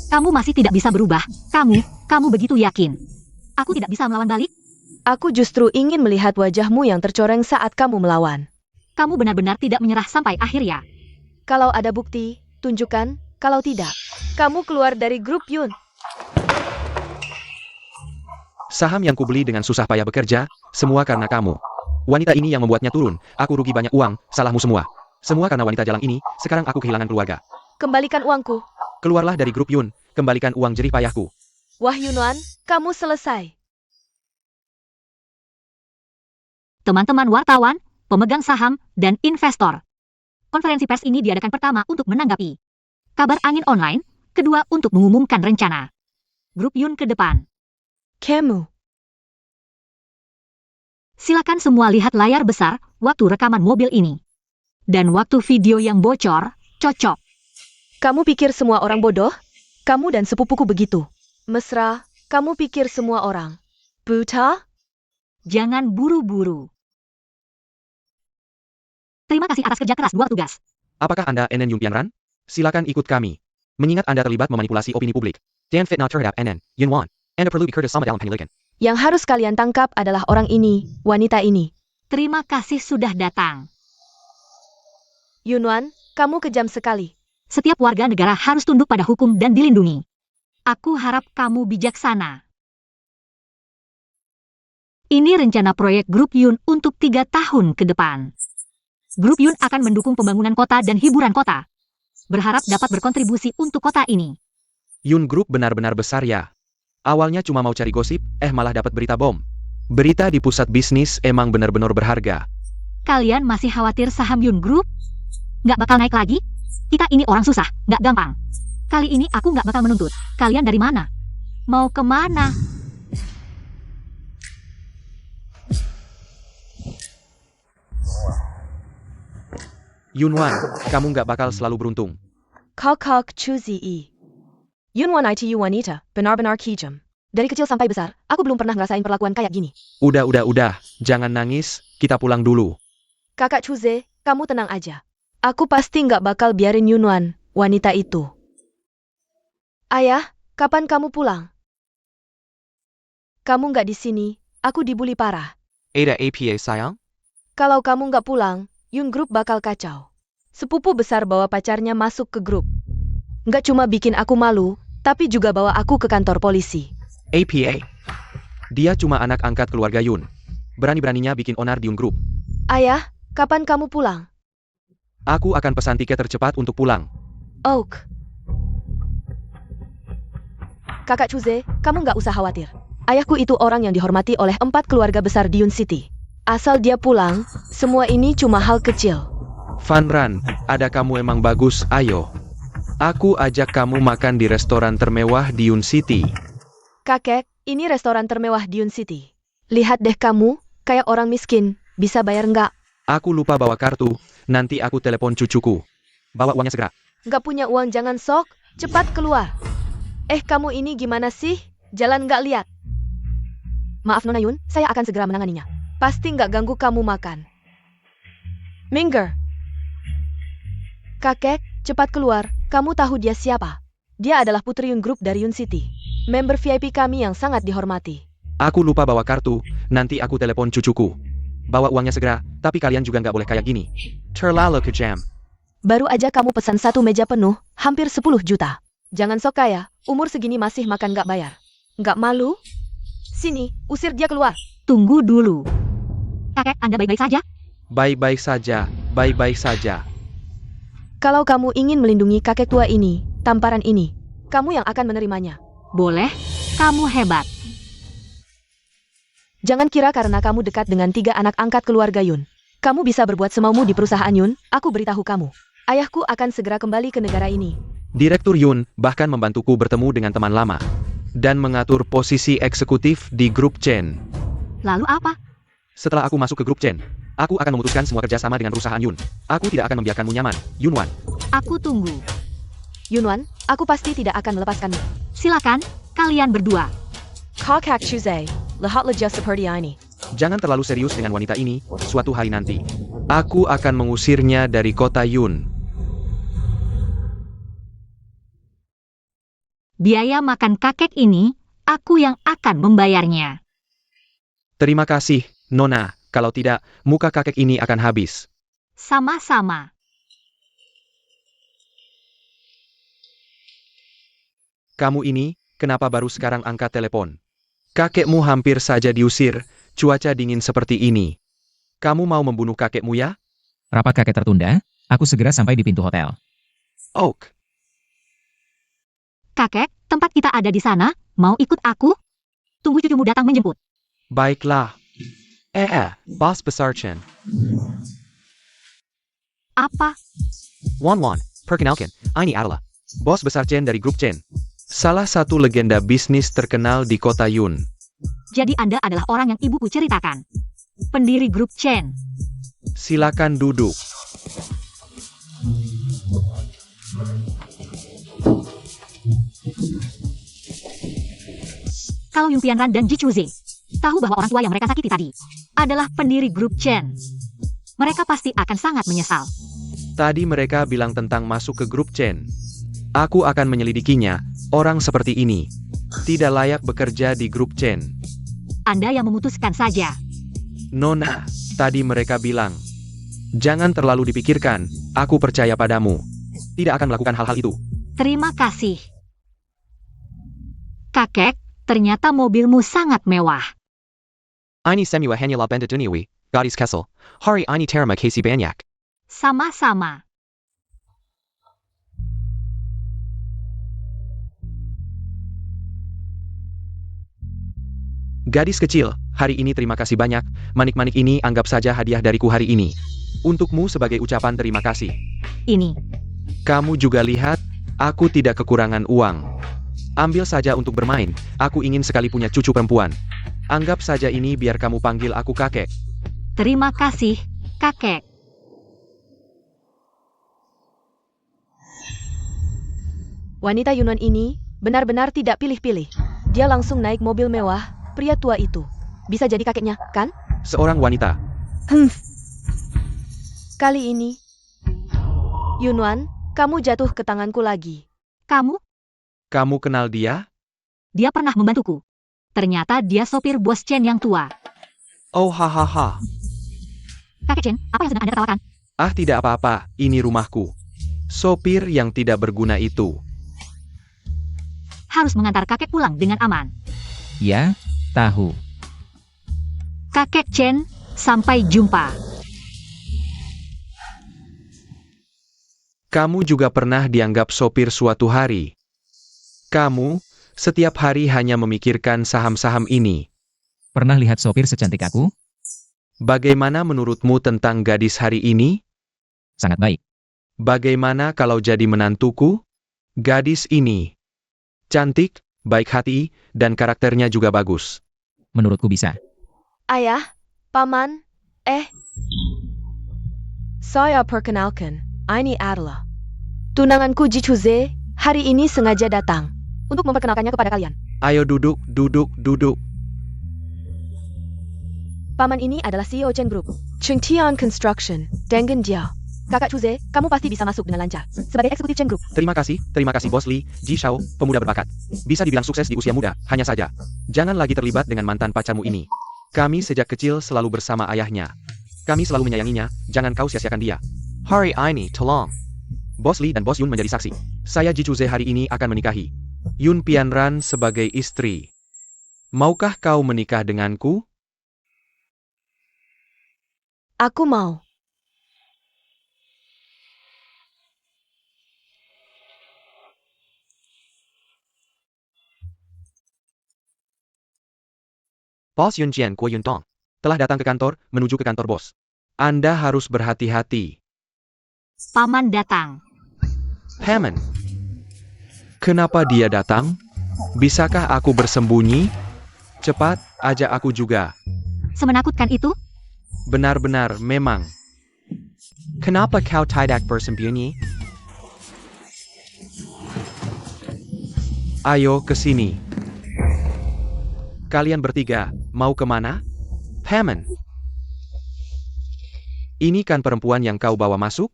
Kamu masih tidak bisa berubah, kamu begitu yakin. Aku tidak bisa melawan balik? Aku justru ingin melihat wajahmu yang tercoreng saat kamu melawan. Kamu benar-benar tidak menyerah sampai akhir ya? Kalau ada bukti, tunjukkan. Kalau tidak, kamu keluar dari grup Yun. Saham yang kubeli dengan susah payah bekerja, semua karena kamu. Wanita ini yang membuatnya turun, aku rugi banyak uang, salahmu semua. Semua karena wanita jalang ini, sekarang aku kehilangan keluarga. Kembalikan uangku. Keluarlah dari grup Yun, kembalikan uang jerih payahku. Wah Yunwan, kamu selesai. Teman-teman wartawan, pemegang saham, dan investor. Konferensi pers ini diadakan pertama untuk menanggapi kabar angin online, kedua untuk mengumumkan rencana grup Yun ke depan. Kamu. Silakan semua lihat layar besar waktu rekaman mobil ini. Dan waktu video yang bocor, cocok. Kamu pikir semua orang bodoh? Kamu dan sepupuku begitu. Mesra, kamu pikir semua orang buta? Jangan buru-buru. Terima kasih atas kerja keras dua tugas. Apakah Anda NN Yun Pianran? Silakan ikut kami. Mengingat Anda terlibat memanipulasi opini publik. Dan fitnah terhadap NN Yun Wan. Anda perlu dikurtus sama dalam penyelidikan. Yang harus kalian tangkap adalah orang ini, wanita ini. Terima kasih sudah datang. Yunwan, kamu kejam sekali. Setiap warga negara harus tunduk pada hukum dan dilindungi. Aku harap kamu bijaksana. Ini rencana proyek Grup Yun untuk 3 tahun ke depan. Grup Yun akan mendukung pembangunan kota dan hiburan kota. Berharap dapat berkontribusi untuk kota ini. Yun Group benar-benar besar ya. Awalnya cuma mau cari gosip, malah dapat berita bom. Berita di pusat bisnis emang benar-benar berharga. Kalian masih khawatir saham Yun Group? Nggak bakal naik lagi? Kita ini orang susah, nggak gampang. Kali ini aku nggak bakal menuntut. Kalian dari mana? Mau kemana? Yunwan, kamu nggak bakal selalu beruntung. Kok Chuzi I. Yunwan itu wanita, benar-benar kejam. Dari kecil sampai besar, aku belum pernah ngerasain perlakuan kayak gini. Udah, jangan nangis, kita pulang dulu. Kakak Chuze, kamu tenang aja. Aku pasti nggak bakal biarin Yunwan, wanita itu. Ayah, kapan kamu pulang? Kamu nggak di sini, aku dibully parah. Ada APA sayang? Kalau kamu nggak pulang, Yun Group bakal kacau. Sepupu besar bawa pacarnya masuk ke grup. Nggak cuma bikin aku malu, tapi juga bawa aku ke kantor polisi. APA. Dia cuma anak angkat keluarga Yun. Berani-beraninya bikin onar di Yun Group. Ayah, kapan kamu pulang? Aku akan pesan tiket tercepat untuk pulang. Oak. Kakak Chuze, kamu nggak usah khawatir. Ayahku itu orang yang dihormati oleh 4 keluarga besar di Yun City. Asal dia pulang, semua ini cuma hal kecil. Fanran, ada kamu emang bagus, ayo. Aku ajak kamu makan di restoran termewah di Yun City. Kakek, ini restoran termewah di Yun City. Lihat deh kamu, kayak orang miskin, bisa bayar nggak? Aku lupa bawa kartu, nanti aku telepon cucuku. Bawa uangnya segera. Nggak punya uang jangan sok, cepat keluar. Kamu ini gimana sih? Jalan nggak lihat. Maaf Nona Yun, saya akan segera menanganinya. Pasti nggak ganggu kamu makan. Minger. Kakek, cepat keluar, kamu tahu dia siapa? Dia adalah putri Yun Group dari Yun City. Member VIP kami yang sangat dihormati. Aku lupa bawa kartu, nanti aku telepon cucuku. Bawa uangnya segera, tapi kalian juga nggak boleh kayak gini. Terlalu kejam. Baru aja kamu pesan 1 meja penuh, hampir 10 juta. Jangan sok kaya, umur segini masih makan nggak bayar. Nggak malu? Sini, usir dia keluar. Tunggu dulu. Kakek, Anda baik-baik saja? Baik-baik saja. Kalau kamu ingin melindungi kakek tua ini, tamparan ini, kamu yang akan menerimanya. Boleh, kamu hebat. Jangan kira karena kamu dekat dengan 3 anak angkat keluarga Yun. Kamu bisa berbuat semaumu di perusahaan Yun, aku beritahu kamu. Ayahku akan segera kembali ke negara ini. Direktur Yun bahkan membantuku bertemu dengan teman lama. Dan mengatur posisi eksekutif di grup Chen. Lalu apa? Setelah aku masuk ke grup Chen, aku akan memutuskan semua kerjasama dengan perusahaan Yun. Aku tidak akan membiarkanmu nyaman, Yunwan. Aku tunggu. Yunwan, aku pasti tidak akan melepaskanmu. Silakan, kalian berdua. Kakak Chuze, lihatlah just seperti ini. Jangan terlalu serius dengan wanita ini, suatu hari nanti. Aku akan mengusirnya dari kota Yun. Biaya makan kakek ini, aku yang akan membayarnya. Terima kasih, Nona. Kalau tidak, muka kakek ini akan habis. Sama-sama. Kamu ini, kenapa baru sekarang angkat telepon? Kakekmu hampir saja diusir, cuaca dingin seperti ini. Kamu mau membunuh kakekmu ya? Rapat kakek tertunda, aku segera sampai di pintu hotel. Oak. Kakek, tempat kita ada di sana, mau ikut aku? Tunggu cucumu datang menjemput. Baiklah. Bos besar Chen. Apa? Wan, perkenalkan, ini adalah bos besar Chen dari grup Chen. Salah satu legenda bisnis terkenal di kota Yun. Jadi Anda adalah orang yang ibuku ceritakan. Pendiri grup Chen. Silakan duduk. Kalau Yun Pianran dan Ji Chuze tahu bahwa orang tua yang mereka sakiti tadi adalah pendiri grup Chen, mereka pasti akan sangat menyesal. Tadi mereka bilang tentang masuk ke grup Chen. Aku akan menyelidikinya. Orang seperti ini tidak layak bekerja di grup Chen. Anda yang memutuskan saja. Nona, tadi mereka bilang, jangan terlalu dipikirkan, aku percaya padamu. Tidak akan melakukan hal-hal itu. Terima kasih. Kakek, ternyata mobilmu sangat mewah. Ini semua hanyalah benda duniawi, gadis Kessel. Hari ini terima kasih banyak. Sama-sama. Gadis kecil, hari ini terima kasih banyak, manik-manik ini anggap saja hadiah dariku hari ini. Untukmu sebagai ucapan terima kasih. Ini. Kamu juga lihat, aku tidak kekurangan uang. Ambil saja untuk bermain, aku ingin sekali punya cucu perempuan. Anggap saja ini biar kamu panggil aku kakek. Terima kasih, kakek. Wanita Yunan ini benar-benar tidak pilih-pilih. Dia langsung naik mobil mewah, pria tua itu. Bisa jadi kakeknya, kan? Seorang wanita. Kali ini, Yunwan, kamu jatuh ke tanganku lagi. Kamu? Kamu kenal dia? Dia pernah membantuku. Ternyata dia sopir bos Chen yang tua. Oh hahaha. Kakek Chen, apa yang sedang Anda tawarkan? Ah tidak apa-apa, ini rumahku. Sopir yang tidak berguna itu. Harus mengantar kakek pulang dengan aman. Ya, tahu. Kakek Chen, sampai jumpa. Kamu juga pernah dianggap sopir suatu hari. Kamu, setiap hari hanya memikirkan saham-saham ini. Pernah lihat sopir secantik aku? Bagaimana menurutmu tentang gadis hari ini? Sangat baik. Bagaimana kalau jadi menantuku? Gadis ini cantik, baik hati, dan karakternya juga bagus. Menurutku bisa. Ayah, paman, saya perkenalkan, ini adalah tunanganku Ji Chuze, hari ini sengaja datang untuk memperkenalkannya kepada kalian. Ayo duduk. Paman ini adalah CEO Chen Group, Chengtian Construction, dengan dia. Kakak Chuze, kamu pasti bisa masuk dengan lancar sebagai eksekutif Chen Group. Terima kasih Bos Li, Ji Shao, pemuda berbakat. Bisa dibilang sukses di usia muda, hanya saja. Jangan lagi terlibat dengan mantan pacarmu ini. Kami sejak kecil selalu bersama ayahnya. Kami selalu menyayanginya, jangan kau sia-siakan dia. Hari ini, tolong. Bos Li dan Bos Yun menjadi saksi. Saya Ji Chuze hari ini akan menikahi Yun Pianran sebagai istri. Maukah kau menikah denganku? Aku mau. Bos Yun Jian Kuo Yun Tong telah datang ke kantor, menuju ke kantor bos. Anda harus berhati-hati. Paman datang. Hammond. Kenapa dia datang? Bisakah aku bersembunyi? Cepat, ajak aku juga. Semenakutkan itu? Benar-benar, memang. Kenapa kau tidak bersembunyi? Ayo ke sini. Kalian bertiga, Mau kemana? Paman. Ini kan perempuan yang kau bawa masuk?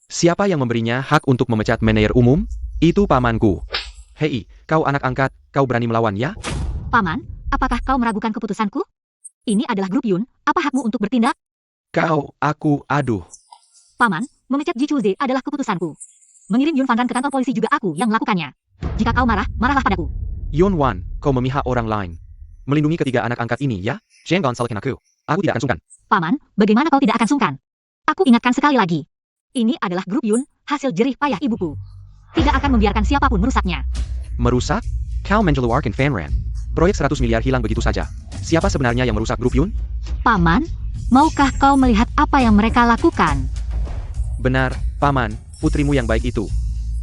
Siapa yang memberinya hak untuk memecat manajer umum? Itu pamanku. Hei, kau anak angkat, kau berani melawan ya? Paman, apakah kau meragukan keputusanku? Ini adalah grup Yun, apa hakmu untuk bertindak? Aduh. Paman, memecat Ji Chuze adalah keputusanku. Mengirim Yun Fanran ke kantor polisi juga aku yang melakukannya. Jika kau marah, marahlah padaku. Yun Wan, kau memihak orang lain. Melindungi ketiga anak angkat ini ya? Jangan salahkan aku. Aku tidak akan sungkan. Paman, bagaimana kau tidak akan sungkan? Aku ingatkan sekali lagi. Ini adalah grup Yun, hasil jerih payah ibuku. Tidak akan membiarkan siapapun merusaknya. Merusak? Kau mengeluarkan Fanran. Proyek 100 miliar hilang begitu saja. Siapa sebenarnya yang merusak grup Yun? Paman, maukah kau melihat apa yang mereka lakukan? Benar, Paman, putrimu yang baik itu.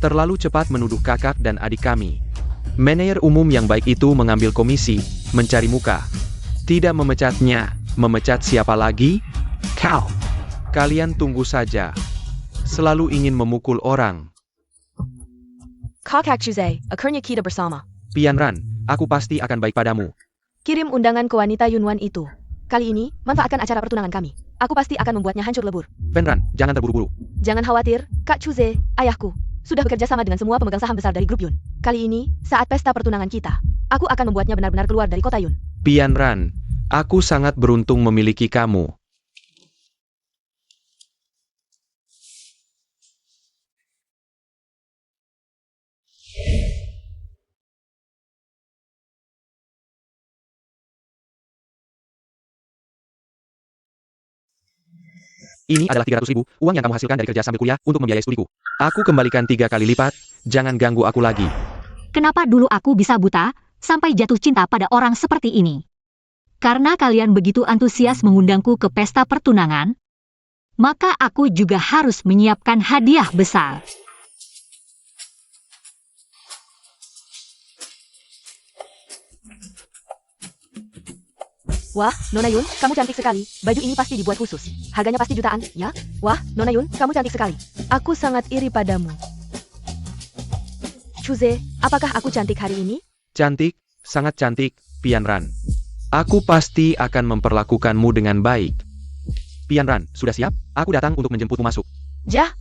Terlalu cepat menuduh kakak dan adik kami. Manajer umum yang baik itu mengambil komisi, mencari muka. Tidak memecatnya, memecat siapa lagi? Kau. Kalian tunggu saja. Selalu ingin memukul orang. Kakak Chuze, akhirnya kita bersama. Pianran, aku pasti akan baik padamu. Kirim undangan ke wanita Yunwan itu. Kali ini, manfaatkan acara pertunangan kami. Aku pasti akan membuatnya hancur lebur. Penran, jangan terburu-buru. Jangan khawatir, Kak Chuze, ayahku. Sudah bekerja sama dengan semua pemegang saham besar dari grup Yun. Kali ini, saat pesta pertunangan kita, aku akan membuatnya benar-benar keluar dari kota Yun. Pianran, aku sangat beruntung memiliki kamu. Ini adalah 300.000, uang yang kamu hasilkan dari kerja sambil kuliah untuk membiayai studiku. Aku kembalikan 3 kali lipat, jangan ganggu aku lagi. Kenapa dulu aku bisa buta, sampai jatuh cinta pada orang seperti ini? Karena kalian begitu antusias mengundangku ke pesta pertunangan, maka aku juga harus menyiapkan hadiah besar. Wah, Nona Yun, kamu cantik sekali. Baju ini pasti dibuat khusus. Harganya pasti jutaan, ya? Wah, Nona Yun, kamu cantik sekali. Aku sangat iri padamu. Chuze, apakah aku cantik hari ini? Cantik, sangat cantik, Pianran. Aku pasti akan memperlakukanmu dengan baik. Pianran, sudah siap? Aku datang untuk menjemputmu masuk. Jah,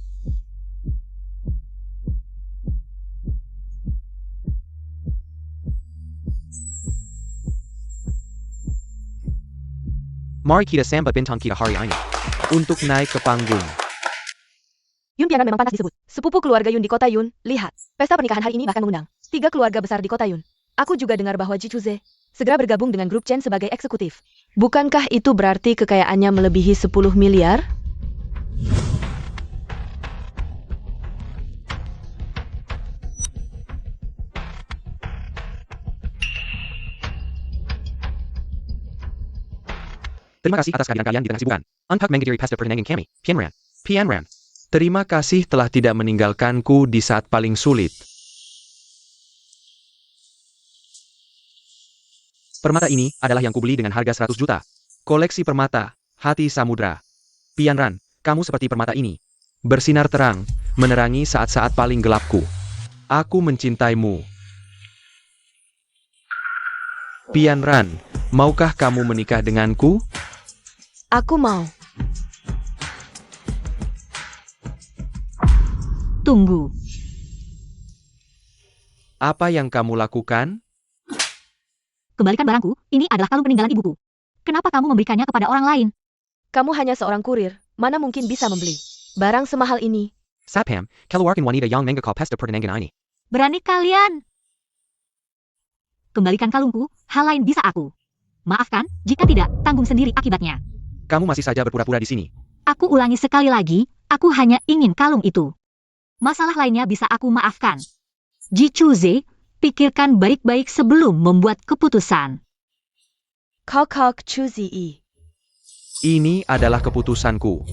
Mari kita sambut bintang kita hari ini. Untuk naik ke panggung. Yun Pianan memang pantas disebut. Sepupu keluarga Yun di kota Yun, lihat. Pesta pernikahan hari ini bahkan mengundang 3 keluarga besar di kota Yun. Aku juga dengar bahwa Ji Chuze segera bergabung dengan grup Chen sebagai eksekutif. Bukankah itu berarti kekayaannya melebihi 10 miliar? Terima kasih atas kehadiran kalian di tengah kesibukan. Unpak mengidiri pesta pertunangan kami, Pianran. Pianran. Terima kasih telah tidak meninggalkanku di saat paling sulit. Permata ini adalah yang kubeli dengan harga 100 juta. Koleksi permata, hati samudra. Pianran, kamu seperti permata ini. Bersinar terang, menerangi saat-saat paling gelapku. Aku mencintaimu. Pianran, maukah kamu menikah denganku? Aku mau. Tunggu. Apa yang kamu lakukan? Kembalikan barangku, ini adalah kalung peninggalan ibuku. Kenapa kamu memberikannya kepada orang lain? Kamu hanya seorang kurir, mana mungkin bisa membeli barang semahal ini? Sapham, keluarkan wanita yang menggakal pesta pertunangan ini. Berani kalian? Kembalikan kalungku, hal lain bisa aku. Maafkan, jika tidak, tanggung sendiri akibatnya. Kamu masih saja berpura-pura di sini. Aku ulangi sekali lagi, aku hanya ingin kalung itu. Masalah lainnya bisa aku maafkan. Ji Chuze, pikirkan baik-baik sebelum membuat keputusan. Kakak Chuze. Ini adalah keputusanku.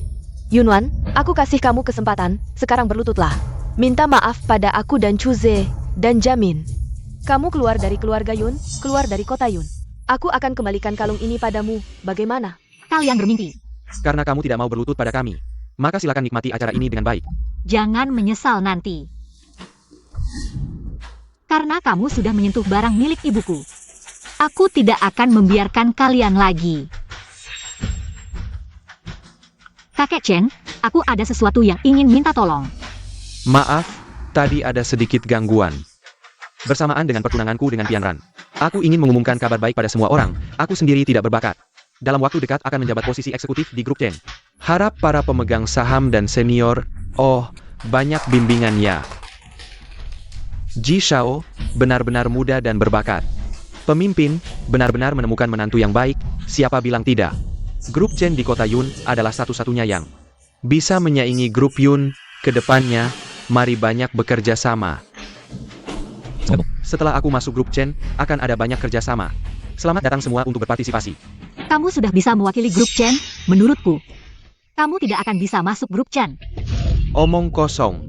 Yunwan, aku kasih kamu kesempatan, sekarang berlututlah. Minta maaf pada aku dan Chuze, dan jamin. Kamu keluar dari keluarga Yun, keluar dari kota Yun. Aku akan kembalikan kalung ini padamu, bagaimana? Kalian bermimpi. Karena kamu tidak mau berlutut pada kami, maka silakan nikmati acara ini dengan baik. Jangan menyesal nanti. Karena kamu sudah menyentuh barang milik ibuku. Aku tidak akan membiarkan kalian lagi. Kakek Chen, aku ada sesuatu yang ingin minta tolong. Maaf, tadi ada sedikit gangguan. Bersamaan dengan pertunanganku dengan Tianran, aku ingin mengumumkan kabar baik pada semua orang. Aku sendiri tidak berbakat. Dalam waktu dekat akan menjabat posisi eksekutif di grup Chen. Harap para pemegang saham dan senior, banyak bimbingan ya. Ji Shao, benar-benar muda dan berbakat. Pemimpin, benar-benar menemukan menantu yang baik, siapa bilang tidak. Grup Chen di kota Yun adalah satu-satunya yang bisa menyaingi grup Yun ke depannya. Mari banyak bekerja sama. Setelah aku masuk grup Chen, akan ada banyak kerjasama. Selamat datang semua untuk berpartisipasi. Kamu sudah bisa mewakili grup Chen, menurutku. Kamu tidak akan bisa masuk grup Chen. Omong kosong.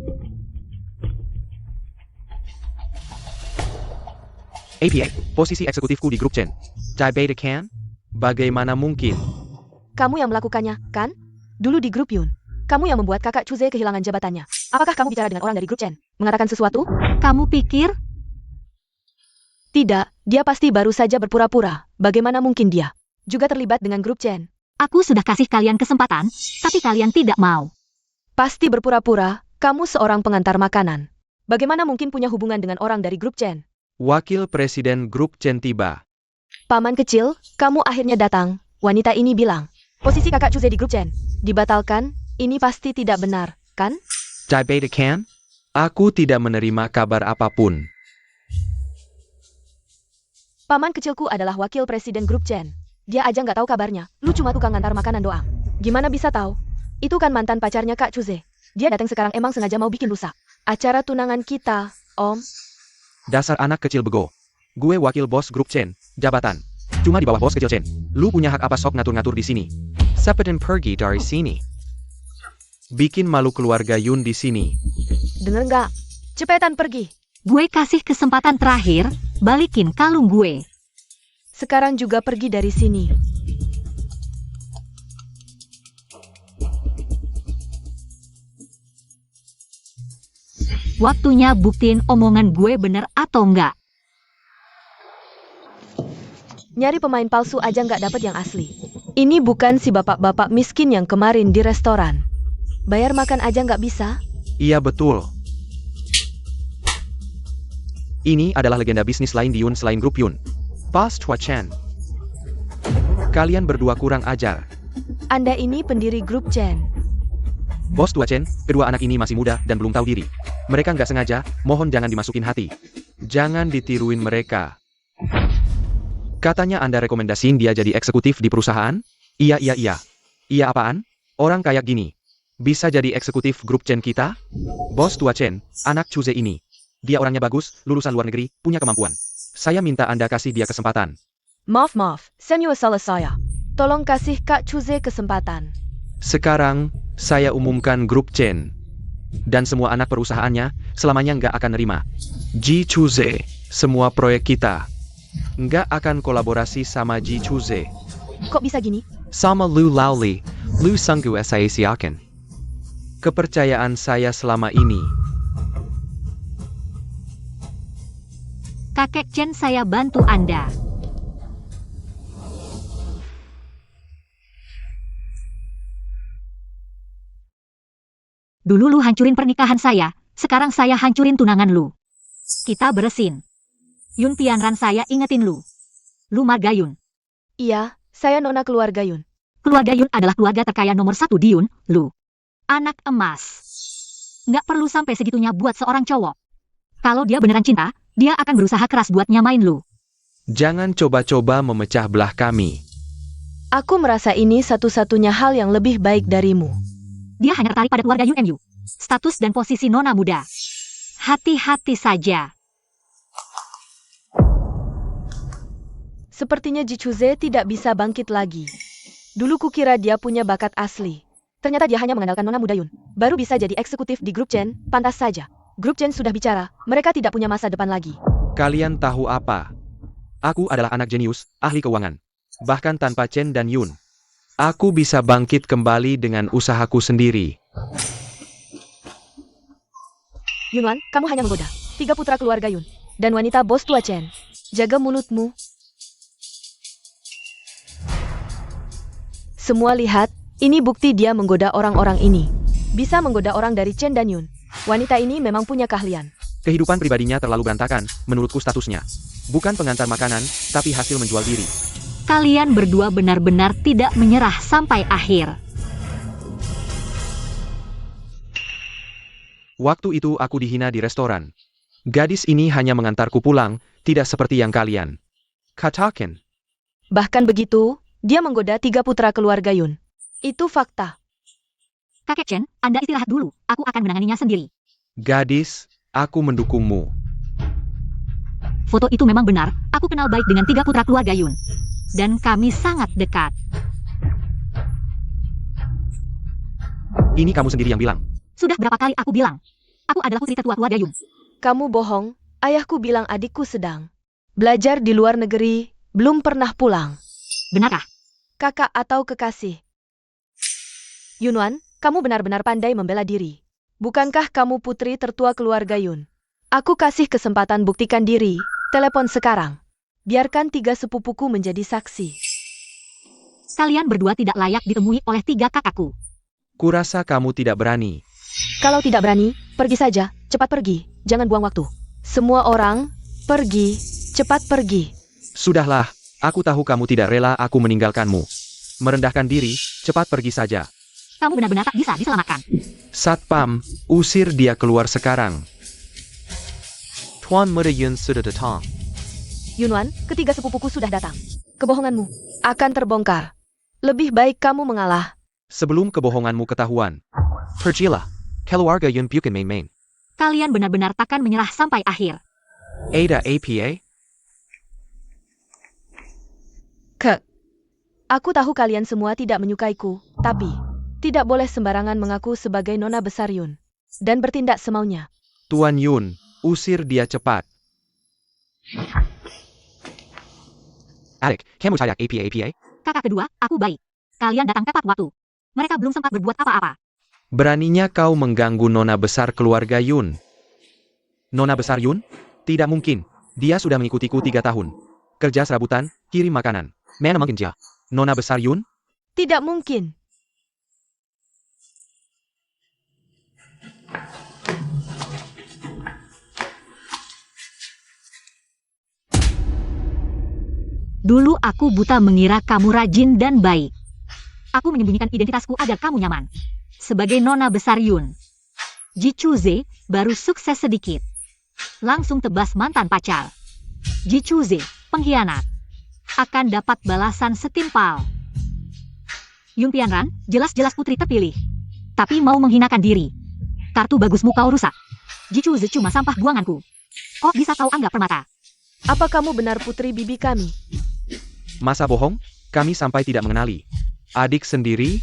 APA, posisi eksekutifku di grup Chen. Dai Beta Can? Bagaimana mungkin? Kamu yang melakukannya, kan? Dulu di grup Yun. Kamu yang membuat kakak Chuze kehilangan jabatannya. Apakah kamu bicara dengan orang dari grup Chen? Mengatakan sesuatu? Kamu pikir? Tidak, dia pasti baru saja berpura-pura. Bagaimana mungkin dia juga terlibat dengan grup Chen? Aku sudah kasih kalian kesempatan, tapi kalian tidak mau. Pasti berpura-pura, kamu seorang pengantar makanan. Bagaimana mungkin punya hubungan dengan orang dari grup Chen? Wakil Presiden grup Chen tiba. Paman kecil, kamu akhirnya datang. Wanita ini bilang, posisi kakak Chuze di grup Chen dibatalkan. Ini pasti tidak benar, kan? Dai Beta Can? Aku tidak menerima kabar apapun. Paman kecilku adalah wakil presiden grup Chen. Dia aja nggak tahu kabarnya. Lu cuma tukang ngantar makanan doang. Gimana bisa tahu? Itu kan mantan pacarnya Kak Chuze. Dia datang sekarang emang sengaja mau bikin rusak acara tunangan kita, Om. Dasar anak kecil bego. Gue wakil bos grup Chen, jabatan. Cuma di bawah bos kecil Chen. Lu punya hak apa sok ngatur-ngatur di sini? Cepetin pergi dari sini. Bikin malu keluarga Yun di sini. Dengar nggak? Cepetan pergi. Gue kasih kesempatan terakhir, balikin kalung gue. Sekarang juga pergi dari sini. Waktunya buktiin omongan gue bener atau enggak. Nyari pemain palsu aja nggak dapet yang asli. Ini bukan si bapak-bapak miskin yang kemarin di restoran. Bayar makan aja nggak bisa? Iya betul. Ini adalah legenda bisnis lain di Yun selain grup Yun. Bos Tua Chen. Kalian berdua kurang ajar. Anda ini pendiri grup Chen. Bos Tua Chen, kedua anak ini masih muda dan belum tahu diri. Mereka nggak sengaja, mohon jangan dimasukin hati. Jangan ditiruin mereka. Katanya Anda rekomendasiin dia jadi eksekutif di perusahaan? Iya. Iya apaan? Orang kayak gini bisa jadi eksekutif grup Chen kita? Bos Tua Chen, anak Chuze ini. Dia orangnya bagus, lulusan luar negeri, punya kemampuan. Saya minta Anda kasih dia kesempatan. Maaf, Senyor salah saya. Tolong kasih Kak Chuze kesempatan. Sekarang, saya umumkan grup Chen. Dan semua anak perusahaannya, selamanya nggak akan nerima. Ji Chuze, semua proyek kita nggak akan kolaborasi sama Ji Chuze. Kok bisa gini? Sama Lu Laoli, Lu Sunggu saya siakan. Kepercayaan saya selama ini. Kakek Chen, saya bantu Anda. Dulu lu hancurin pernikahan saya, sekarang saya hancurin tunangan lu. Kita beresin. Yun Tianran, saya ingetin lu. Lu marga Yun. Iya, saya nona keluarga Yun. Keluarga Yun adalah keluarga terkaya nomor 1 di Yun, lu. Anak emas. Nggak perlu sampai segitunya buat seorang cowok. Kalau dia beneran cinta, dia akan berusaha keras buat nyamain lu. Jangan coba-coba memecah belah kami. Aku merasa ini satu-satunya hal yang lebih baik darimu. Dia hanya tertarik pada keluarga Yun MU. Status dan posisi nona muda. Hati-hati saja. Sepertinya Ji Chuze tidak bisa bangkit lagi. Dulu kukira dia punya bakat asli. Ternyata dia hanya mengandalkan nona muda Yun. Baru bisa jadi eksekutif di grup Chen, pantas saja. Grup Chen sudah bicara, mereka tidak punya masa depan lagi. Kalian tahu apa? Aku adalah anak jenius, ahli keuangan. Bahkan tanpa Chen dan Yun, aku bisa bangkit kembali dengan usahaku sendiri. Yunwan, kamu hanya menggoda 3 putra keluarga Yun dan wanita bos tua Chen. Jaga mulutmu. Semua lihat, ini bukti dia menggoda orang-orang ini. Bisa menggoda orang dari Chen dan Yun. Wanita ini memang punya keahlian. Kehidupan pribadinya terlalu berantakan, menurutku statusnya. Bukan pengantar makanan, tapi hasil menjual diri. Kalian berdua benar-benar tidak menyerah sampai akhir. Waktu itu aku dihina di restoran. Gadis ini hanya mengantarku pulang, tidak seperti yang kalian katakan. Bahkan begitu, dia menggoda 3 putra keluarga Yun. Itu fakta. Kakek Chen, Anda istirahat dulu. Aku akan menanganinya sendiri. Gadis, aku mendukungmu. Foto itu memang benar. Aku kenal baik dengan 3 putra keluarga Yun. Dan kami sangat dekat. Ini kamu sendiri yang bilang. Sudah berapa kali aku bilang? Aku adalah putri tertua keluarga Yun. Kamu bohong, ayahku bilang adikku sedang belajar di luar negeri, belum pernah pulang. Benarkah? Kakak atau kekasih? Yunwan, kamu benar-benar pandai membela diri. Bukankah kamu putri tertua keluarga Yun? Aku kasih kesempatan buktikan diri, telepon sekarang. Biarkan 3 sepupuku menjadi saksi. Kalian berdua tidak layak ditemui oleh 3 kakakku. Kurasa kamu tidak berani. Kalau tidak berani, pergi saja, cepat pergi, jangan buang waktu. Semua orang, pergi, cepat pergi. Sudahlah, aku tahu kamu tidak rela aku meninggalkanmu. Merendahkan diri, cepat pergi saja. Kamu benar-benar tak bisa diselamatkan. Satpam, usir dia keluar sekarang. Tuan Muda Yun sudah datang. Yunwan, ketiga sepupuku sudah datang. Kebohonganmu akan terbongkar. Lebih baik kamu mengalah. Sebelum kebohonganmu ketahuan. Pergilah, keluarga Yun bukan main-main. Kalian benar-benar takkan menyerah sampai akhir. Ada APA? Aku tahu kalian semua tidak menyukaiku, tapi tidak boleh sembarangan mengaku sebagai nona besar Yun. Dan bertindak semaunya. Tuan Yun, usir dia cepat. Adik, kamu cayak APA? Kakak kedua, aku baik. Kalian datang tepat waktu. Mereka belum sempat berbuat apa-apa. Beraninya kau mengganggu nona besar keluarga Yun. Nona besar Yun? Tidak mungkin. Dia sudah mengikutiku 3 tahun. Kerja serabutan, kirim makanan. Mana mungkin dia? Nona besar Yun? Tidak mungkin. Dulu aku buta mengira kamu rajin dan baik. Aku menyembunyikan identitasku agar kamu nyaman. Sebagai nona besar Yun. Ji Chuze baru sukses sedikit. Langsung tebas mantan pacar. Ji Chuze, pengkhianat. Akan dapat balasan setimpal. Yun Tianran, jelas-jelas putri terpilih. Tapi mau menghinakan diri. Kartu bagusmu kau rusak. Ji Chuze cuma sampah buanganku. Kok bisa kau anggap permata? Apa kamu benar putri bibi kami? Masa bohong? Kami sampai tidak mengenali. Adik sendiri?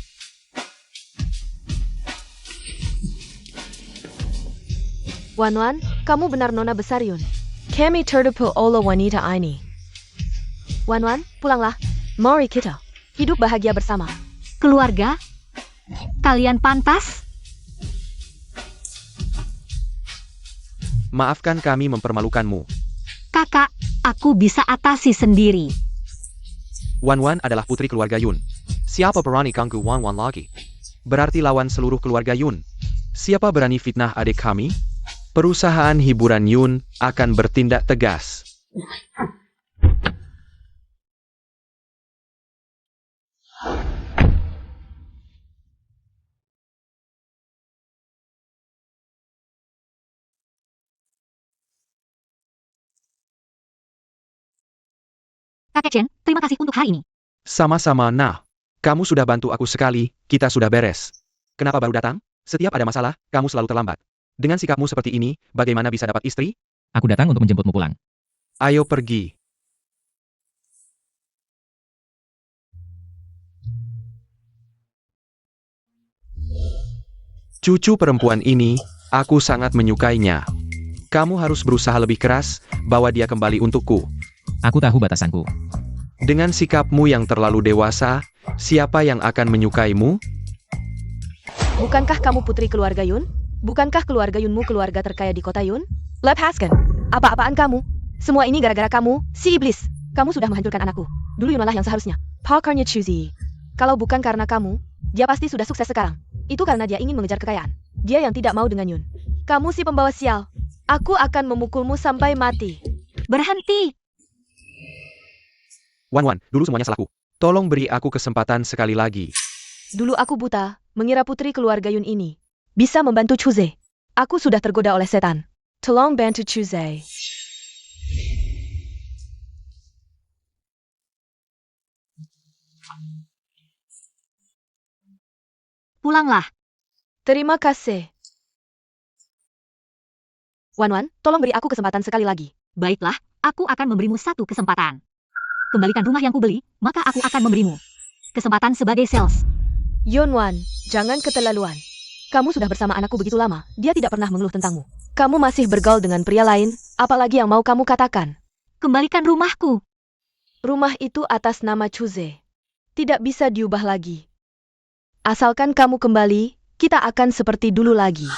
Wanwan, kamu benar nona besar Yun. Kami terdepu oleh wanita ini. Wanwan, pulanglah. Mari kita hidup bahagia bersama. Keluarga? Kalian pantas? Maafkan kami mempermalukanmu. Kakak, aku bisa atasi sendiri. Wan Wan adalah putri keluarga Yun. Siapa berani ganggu Wan Wan lagi? Berarti lawan seluruh keluarga Yun. Siapa berani fitnah adik kami? Perusahaan hiburan Yun akan bertindak tegas. Kakek Chen, terima kasih untuk hari ini. Sama-sama, nah. Kamu sudah bantu aku sekali, kita sudah beres. Kenapa baru datang? Setiap ada masalah, kamu selalu terlambat. Dengan sikapmu seperti ini, bagaimana bisa dapat istri? Aku datang untuk menjemputmu pulang. Ayo pergi. Cucu perempuan ini, aku sangat menyukainya. Kamu harus berusaha lebih keras, bawa dia kembali untukku. Aku tahu batasanku. Dengan sikapmu yang terlalu dewasa, siapa yang akan menyukaimu? Bukankah kamu putri keluarga Yun? Bukankah keluarga Yunmu keluarga terkaya di kota Yun? Lepaskan. Apa-apaan kamu? Semua ini gara-gara kamu, si iblis. Kamu sudah menghancurkan anakku. Dulu Yunlah yang seharusnya. Pakarnya Chuzi. Kalau bukan karena kamu, dia pasti sudah sukses sekarang. Itu karena dia ingin mengejar kekayaan. Dia yang tidak mau dengan Yun. Kamu si pembawa sial. Aku akan memukulmu sampai mati. Berhenti! Wan, dulu semuanya salahku. Tolong beri aku kesempatan sekali lagi. Dulu aku buta, mengira putri keluarga Yun ini bisa membantu Chuze. Aku sudah tergoda oleh setan. Tolong bantu Chuze. Pulanglah. Terima kasih. Wan, tolong beri aku kesempatan sekali lagi. Baiklah, aku akan memberimu satu kesempatan. Kembalikan rumah yang kubeli, maka aku akan memberimu kesempatan sebagai sales. Yunwan, jangan keterlaluan. Kamu sudah bersama anakku begitu lama, dia tidak pernah mengeluh tentangmu. Kamu masih bergaul dengan pria lain, apalagi yang mau kamu katakan? Kembalikan rumahku. Rumah itu atas nama Chuze. Tidak bisa diubah lagi. Asalkan kamu kembali, kita akan seperti dulu lagi.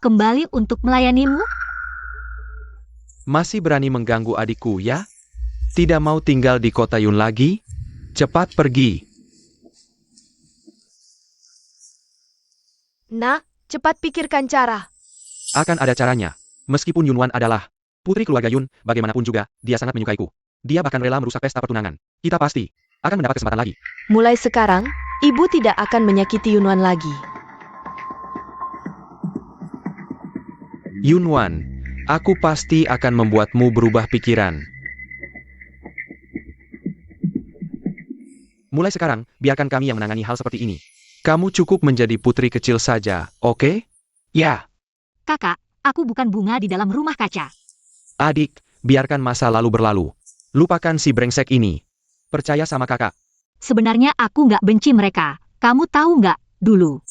Kembali untuk melayanimu? Masih berani mengganggu adikku, ya? Tidak mau tinggal di kota Yun lagi? Cepat pergi. Nak, cepat pikirkan cara. Akan ada caranya. Meskipun Yunwan adalah putri keluarga Yun, bagaimanapun juga, dia sangat menyukaiku. Dia bahkan rela merusak pesta pertunangan. Kita pasti akan mendapat kesempatan lagi. Mulai sekarang, ibu tidak akan menyakiti Yunwan lagi. Yunwan, aku pasti akan membuatmu berubah pikiran. Mulai sekarang, biarkan kami yang menangani hal seperti ini. Kamu cukup menjadi putri kecil saja, oke? Ya. Kakak, aku bukan bunga di dalam rumah kaca. Adik, biarkan masa lalu berlalu. Lupakan si brengsek ini. Percaya sama kakak. Sebenarnya aku nggak benci mereka. Kamu tahu nggak, dulu.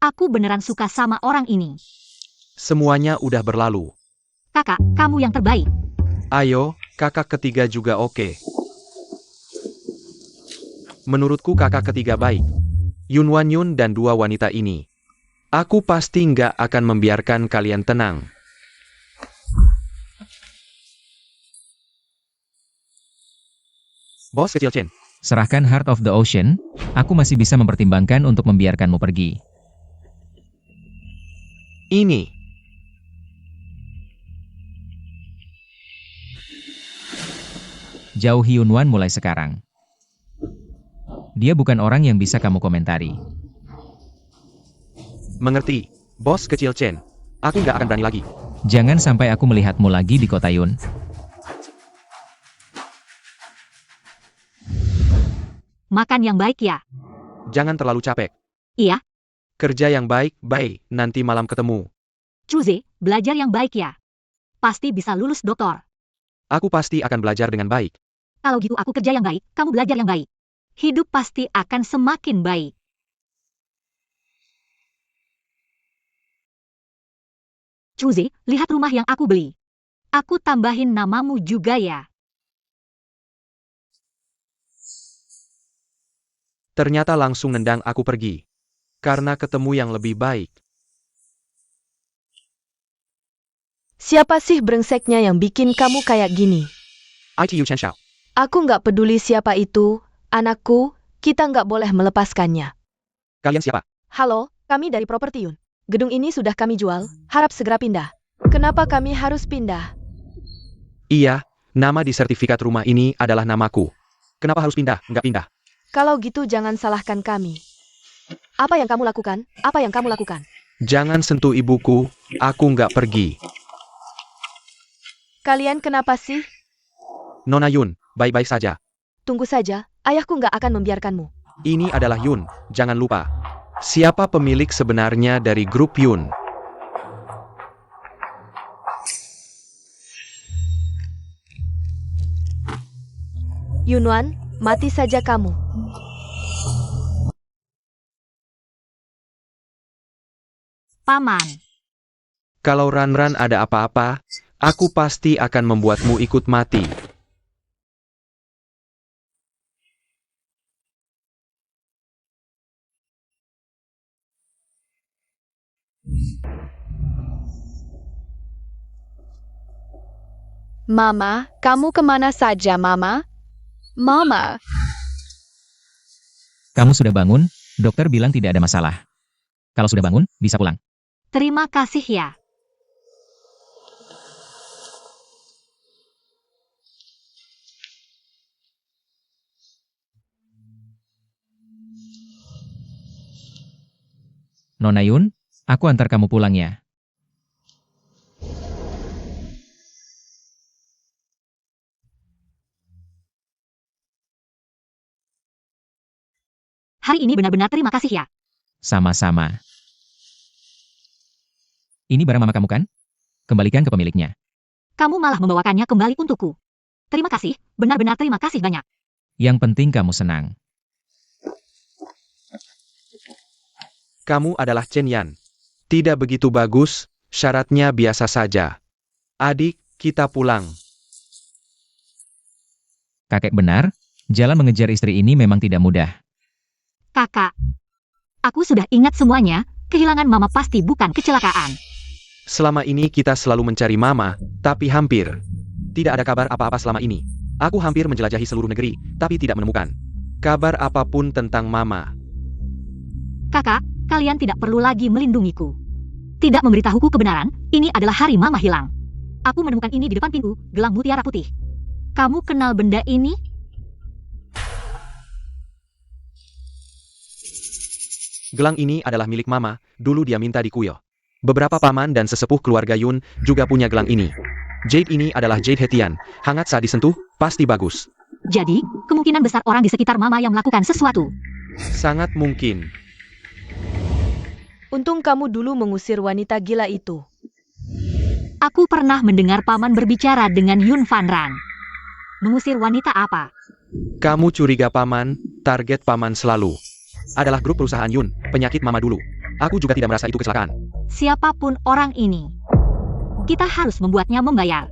Aku beneran suka sama orang ini. Semuanya udah berlalu. Kakak, kamu yang terbaik. Ayo, kakak ketiga juga oke. Menurutku kakak ketiga baik. Yunwan Yun dan dua wanita ini. Aku pasti nggak akan membiarkan kalian tenang. Bos kecil Chen. Serahkan Heart of the Ocean, aku masih bisa mempertimbangkan untuk membiarkanmu pergi. Ini. Jauhi Yunwan mulai sekarang. Dia bukan orang yang bisa kamu komentari. Mengerti, bos kecil Chen. Aku nggak akan berani lagi. Jangan sampai aku melihatmu lagi di kota Yun. Makan yang baik ya. Jangan terlalu capek. Iya. Kerja yang baik, nanti malam ketemu. Chuze, belajar yang baik ya. Pasti bisa lulus doktor. Aku pasti akan belajar dengan baik. Kalau gitu aku kerja yang baik, kamu belajar yang baik. Hidup pasti akan semakin baik. Chuze, lihat rumah yang aku beli. Aku tambahin namamu juga ya. Ternyata langsung nendang aku pergi. Karena ketemu yang lebih baik. Siapa sih brengseknya yang bikin kamu kayak gini? ITU Chen Xiao. Aku nggak peduli siapa itu, anakku, kita nggak boleh melepaskannya. Kalian siapa? Halo, kami dari Properti Yun. Gedung ini sudah kami jual, harap segera pindah. Kenapa kami harus pindah? Iya, nama di sertifikat rumah ini adalah namaku. Kenapa harus pindah? Nggak pindah. Kalau gitu jangan salahkan kami. Apa yang kamu lakukan? Apa yang kamu lakukan? Jangan sentuh ibuku, aku nggak pergi. Kalian kenapa sih? Nona Yun, baik-baik saja. Tunggu saja, ayahku nggak akan membiarkanmu. Ini adalah Yun, jangan lupa. Siapa pemilik sebenarnya dari grup Yun? Yunwan, mati saja kamu. Paman. Kalau Ran ada apa-apa, aku pasti akan membuatmu ikut mati. Mama, kamu kemana saja, Mama? Mama. Kamu sudah bangun, dokter bilang tidak ada masalah. Kalau sudah bangun, bisa pulang. Terima kasih ya. Nona Yun, aku antar kamu pulang ya. Hari ini benar-benar terima kasih ya. Sama-sama. Ini barang mama kamu kan? Kembalikan ke pemiliknya. Kamu malah membawakannya kembali untukku. Terima kasih, benar-benar terima kasih banyak. Yang penting kamu senang. Kamu adalah Chen Yan. Tidak begitu bagus, syaratnya biasa saja. Adik, kita pulang. Kakek benar, jalan mengejar istri ini memang tidak mudah. Kakak, aku sudah ingat semuanya, kehilangan mama pasti bukan kecelakaan. Selama ini kita selalu mencari mama, tapi hampir. Tidak ada kabar apa-apa selama ini. Aku hampir menjelajahi seluruh negeri, tapi tidak menemukan kabar apapun tentang mama. Kakak, kalian tidak perlu lagi melindungiku. Tidak memberitahuku kebenaran, ini adalah hari mama hilang. Aku menemukan ini di depan pintu, gelang mutiara putih. Kamu kenal benda ini? Gelang ini adalah milik mama, dulu dia minta di Kuyo. Beberapa paman dan sesepuh keluarga Yun juga punya gelang ini. Jade ini adalah Jade Hetian, hangat saat disentuh, pasti bagus. Jadi, kemungkinan besar orang di sekitar mama yang melakukan sesuatu. Sangat mungkin. Untung kamu dulu mengusir wanita gila itu. Aku pernah mendengar paman berbicara dengan Yun Fanran. Mengusir wanita apa? Kamu curiga paman, target paman selalu adalah grup perusahaan Yun, penyakit mama dulu. Aku juga tidak merasa itu kecelakaan. Siapapun orang ini, kita harus membuatnya membayar.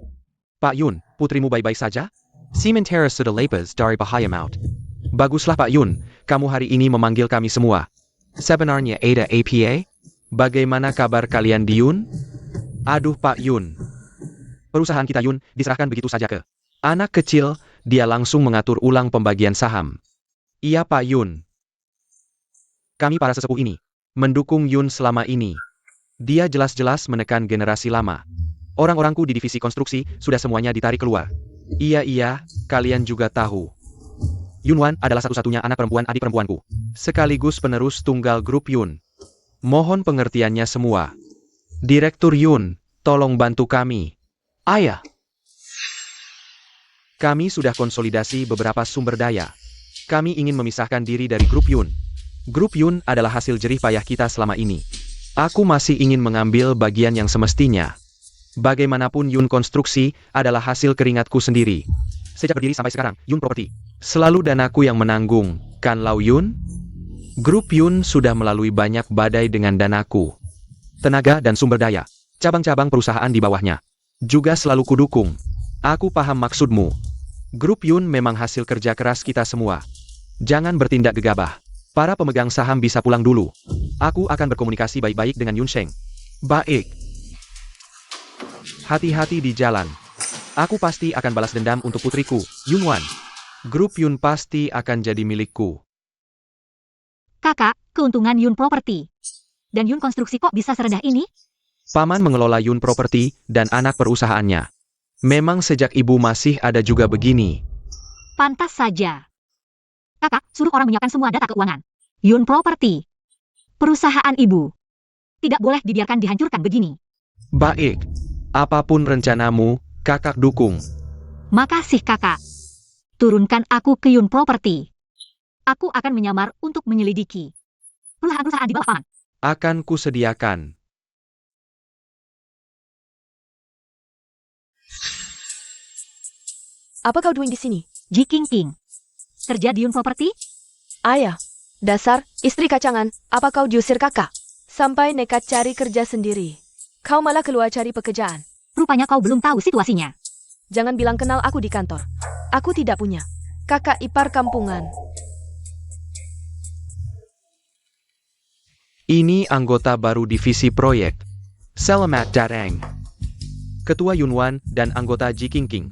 Pak Yun, putrimu baik-baik saja? Sementara sudah lepas dari bahaya maut. Baguslah Pak Yun, kamu hari ini memanggil kami semua. Sebenarnya ada APA? Bagaimana kabar kalian di Yun? Aduh Pak Yun. Perusahaan kita Yun diserahkan begitu saja ke anak kecil, dia langsung mengatur ulang pembagian saham. Iya Pak Yun. Kami para sesepuh ini mendukung Yun selama ini. Dia jelas-jelas menekan generasi lama. Orang-orangku di divisi konstruksi sudah semuanya ditarik keluar. Iya, kalian juga tahu. Yunwan adalah satu-satunya anak perempuan adik perempuanku. Sekaligus penerus tunggal grup Yun. Mohon pengertiannya semua. Direktur Yun, tolong bantu kami. Ayah. Kami sudah konsolidasi beberapa sumber daya. Kami ingin memisahkan diri dari grup Yun. Grup Yun adalah hasil jerih payah kita selama ini. Aku masih ingin mengambil bagian yang semestinya. Bagaimanapun Yun Konstruksi adalah hasil keringatku sendiri. Sejak berdiri sampai sekarang, Yun Property selalu danaku yang menanggung, kan Lau Yun? Grup Yun sudah melalui banyak badai dengan danaku. Tenaga dan sumber daya, cabang-cabang perusahaan di bawahnya. Juga selalu kudukung. Aku paham maksudmu. Grup Yun memang hasil kerja keras kita semua. Jangan bertindak gegabah. Para pemegang saham bisa pulang dulu. Aku akan berkomunikasi baik-baik dengan Yun Sheng. Baik. Hati-hati di jalan. Aku pasti akan balas dendam untuk putriku, Yun Wan. Grup Yun pasti akan jadi milikku. Kakak, keuntungan Yun Property dan Yun Konstruksi kok bisa serendah ini? Paman mengelola Yun Property dan anak perusahaannya. Memang sejak ibu masih ada juga begini. Pantas saja. Kakak, suruh orang menyiapkan semua data keuangan. Yun Property, perusahaan ibu, tidak boleh dibiarkan dihancurkan begini. Baik. Apapun rencanamu, kakak dukung. Makasih kakak. Turunkan aku ke Yun Property. Aku akan menyamar untuk menyelidiki perusahaan-perusahaan di bawah paman. Akan kusediakan. Apa kau doing di sini? Ji King King. Kerja di Yun Property? Ayah, dasar, istri kacangan, apa kau diusir kakak? Sampai nekat cari kerja sendiri. Kau malah keluar cari pekerjaan. Rupanya kau belum tahu situasinya. Jangan bilang kenal aku di kantor. Aku tidak punya kakak ipar kampungan. Ini anggota baru divisi proyek. Selamat datang. Ketua Yunwan dan anggota Ji King King.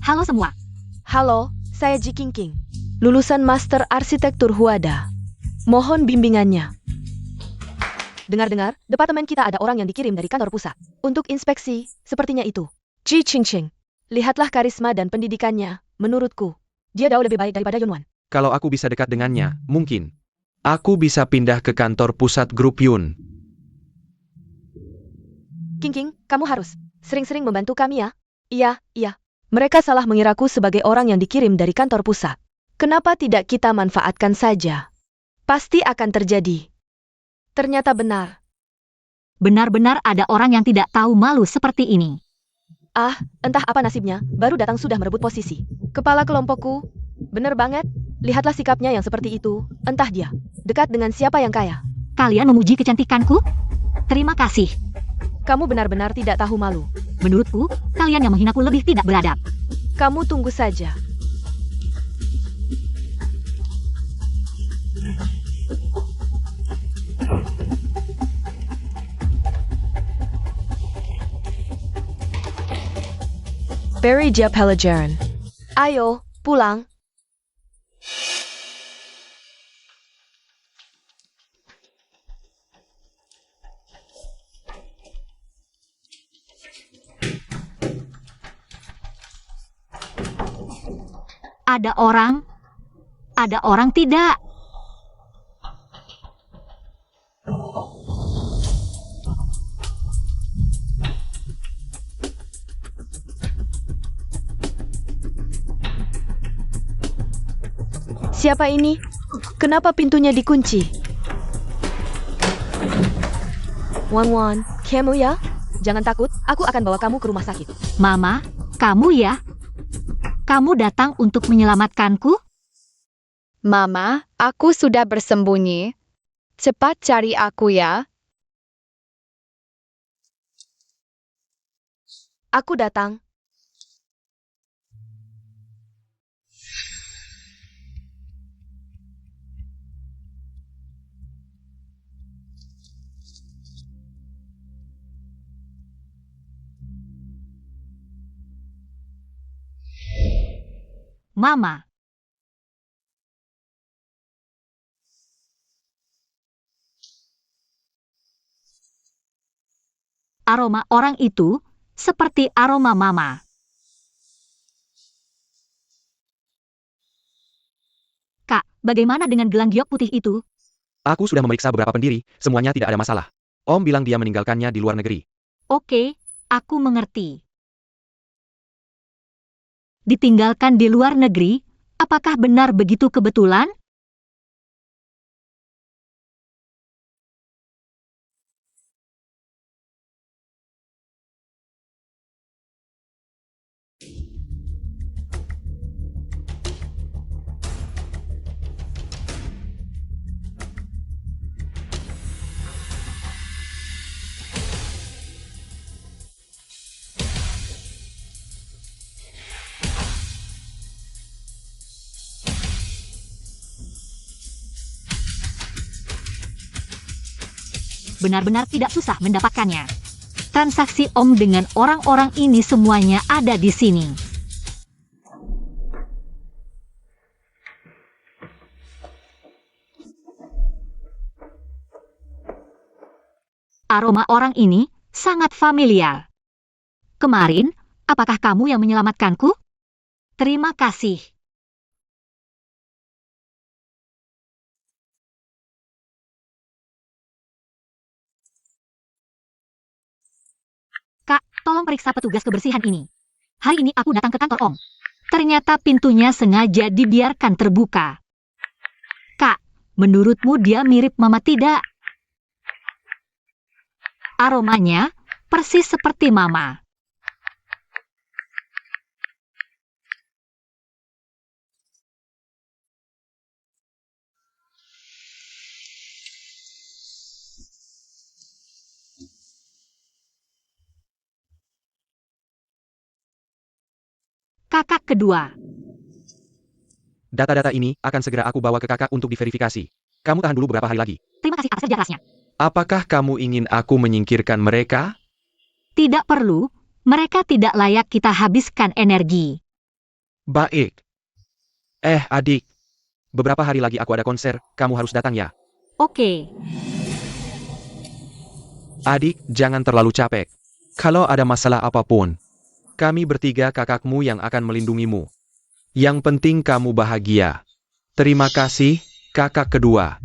Halo semua. Halo, saya Ji King King. Lulusan Master Arsitektur Huada. Mohon bimbingannya. Dengar-dengar, departemen kita ada orang yang dikirim dari kantor pusat. Untuk inspeksi, sepertinya itu. Ji Qingqing. Lihatlah karisma dan pendidikannya. Menurutku, dia jauh lebih baik daripada Yunwan. Kalau aku bisa dekat dengannya, mungkin. Aku bisa pindah ke kantor pusat grup Yun. King, kamu harus sering-sering membantu kami ya. Iya. Mereka salah mengiraku sebagai orang yang dikirim dari kantor pusat. Kenapa tidak kita manfaatkan saja? Pasti akan terjadi. Ternyata benar. Benar-benar ada orang yang tidak tahu malu seperti ini. Entah apa nasibnya, baru datang sudah merebut posisi. Kepala kelompokku, benar banget. Lihatlah sikapnya yang seperti itu. Entah dia dekat dengan siapa yang kaya. Kalian memuji kecantikanku? Terima kasih. Kamu benar-benar tidak tahu malu. Menurutku, kalian yang menghinaku lebih tidak beradab. Kamu tunggu saja. Barry Jia Pelajaran. Ayo, pulang. Ada orang tidak. Siapa ini? Kenapa pintunya dikunci? Wan, kamu ya? Jangan takut, aku akan bawa kamu ke rumah sakit. Mama, kamu ya? Kamu datang untuk menyelamatkanku? Mama, aku sudah bersembunyi. Cepat cari aku ya. Aku datang. Mama. Aroma orang itu seperti aroma Mama. Kak, bagaimana dengan gelang giok putih itu? Aku sudah memeriksa beberapa pendiri, semuanya tidak ada masalah. Om bilang dia meninggalkannya di luar negeri. Oke, aku mengerti. Ditinggalkan di luar negeri, apakah benar begitu kebetulan? Benar-benar tidak susah mendapatkannya. Transaksi Om dengan orang-orang ini semuanya ada di sini. Aroma orang ini sangat familiar. Kemarin, apakah kamu yang menyelamatkanku? Terima kasih. Kak, tolong periksa petugas kebersihan ini. Hari ini aku datang ke kantor Om. Ternyata pintunya sengaja dibiarkan terbuka. Kak, menurutmu dia mirip Mama tidak? Aromanya persis seperti Mama. Kakak kedua. Data-data ini akan segera aku bawa ke kakak untuk diverifikasi. Kamu tahan dulu beberapa hari lagi. Terima kasih atas kerja kerasnya. Apakah kamu ingin aku menyingkirkan mereka? Tidak perlu, mereka tidak layak kita habiskan energi. Baik. Adik. Beberapa hari lagi aku ada konser, kamu harus datang ya. Oke. Adik, jangan terlalu capek. Kalau ada masalah apapun, kami bertiga kakakmu yang akan melindungimu. Yang penting kamu bahagia. Terima kasih, kakak kedua.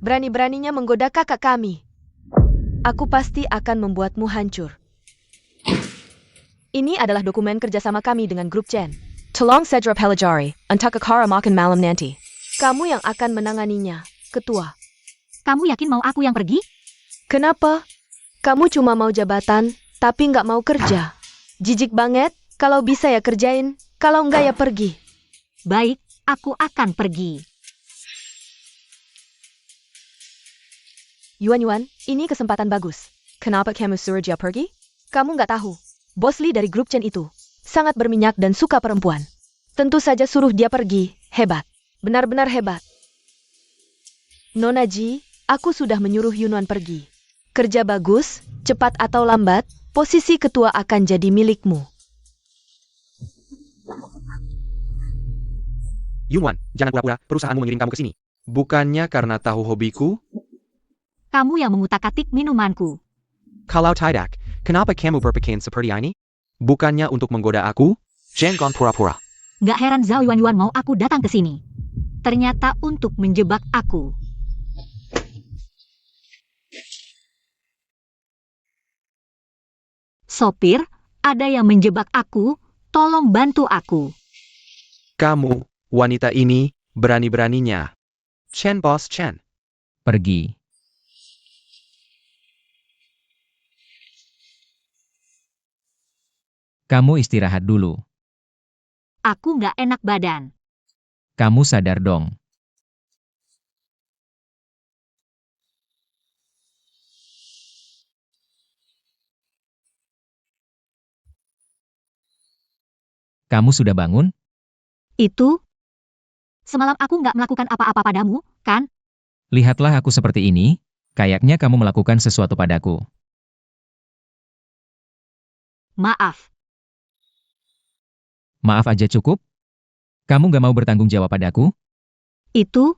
Berani-beraninya menggoda kakak kami. Aku pasti akan membuatmu hancur. Ini adalah dokumen kerjasama kami dengan grup Chen. Tolong Cedra Pelajari, untuk Akara makan malam nanti. Kamu yang akan menanganinya, ketua. Kamu yakin mau aku yang pergi? Kenapa? Kamu cuma mau jabatan, tapi nggak mau kerja. Jijik banget, kalau bisa ya kerjain, kalau nggak ya pergi. Baik, aku akan pergi. Yuan, ini kesempatan bagus. Kenapa kamu suruh dia pergi? Kamu nggak tahu. Bos Lee dari grup Chen itu sangat berminyak dan suka perempuan. Tentu saja suruh dia pergi. Hebat. Benar-benar hebat. Nona Ji, aku sudah menyuruh Yuan pergi. Kerja bagus, cepat atau lambat, posisi ketua akan jadi milikmu. Yunwan, jangan pura-pura perusahaanmu mengirim kamu ke sini. Bukannya karena tahu hobiku? Kamu yang mengutak-atik minumanku. Kalau tidak, kenapa kamu berpakaian seperti ini? Bukannya untuk menggoda aku? Jangan pura-pura. Gak heran Zhao Yuan mau aku datang ke sini. Ternyata untuk menjebak aku. Sopir, ada yang menjebak aku, tolong bantu aku. Kamu, wanita ini, berani-beraninya. Chen Boss Chen. Pergi. Kamu istirahat dulu. Aku gak enak badan. Kamu sadar dong. Kamu sudah bangun? Itu? Semalam aku gak melakukan apa-apa padamu, kan? Lihatlah aku seperti ini, kayaknya kamu melakukan sesuatu padaku. Maaf. Maaf aja cukup? Kamu gak mau bertanggung jawab padaku? Itu?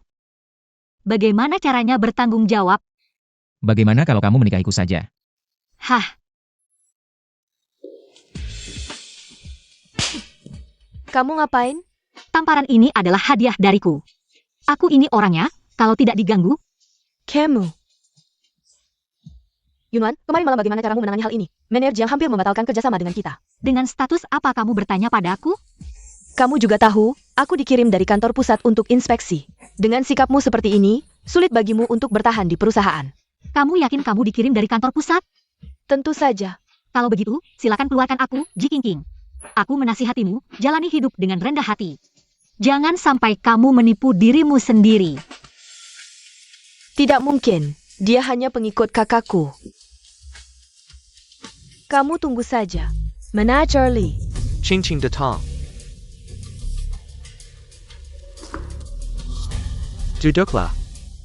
Bagaimana caranya bertanggung jawab? Bagaimana kalau kamu menikahiku saja? Hah, Kamu ngapain? tamparan ini adalah hadiah dariku. Aku ini orangnya, kalau tidak diganggu, Kamu. Yuan, kemarin malam bagaimana caramu menangani hal ini? Manajer Jiang hampir membatalkan kerjasama dengan kita. dengan status apa kamu bertanya padaku? Kamu juga tahu, aku dikirim dari kantor pusat untuk inspeksi. Dengan sikapmu seperti ini, sulit bagimu untuk bertahan di perusahaan. Kamu yakin kamu dikirim dari kantor pusat? Tentu saja. Kalau begitu, silakan keluarkan aku, Ji Qingqing. Aku menasihatimu, jalani hidup dengan rendah hati. Jangan sampai kamu menipu dirimu sendiri. Tidak mungkin. Dia hanya pengikut kakakku. Kamu tunggu saja. Manajer Lee. Ching Datang. Duduklah.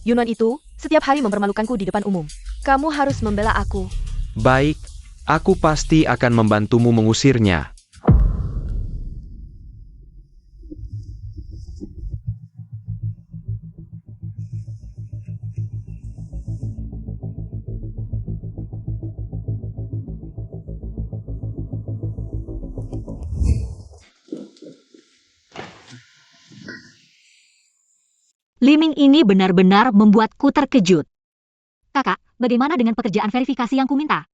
Yunan itu, setiap hari mempermalukanku di depan umum. Kamu harus membela aku. Baik, aku pasti akan membantumu mengusirnya. Liming ini benar-benar membuatku terkejut. Kakak, bagaimana dengan pekerjaan verifikasi yang kuminta?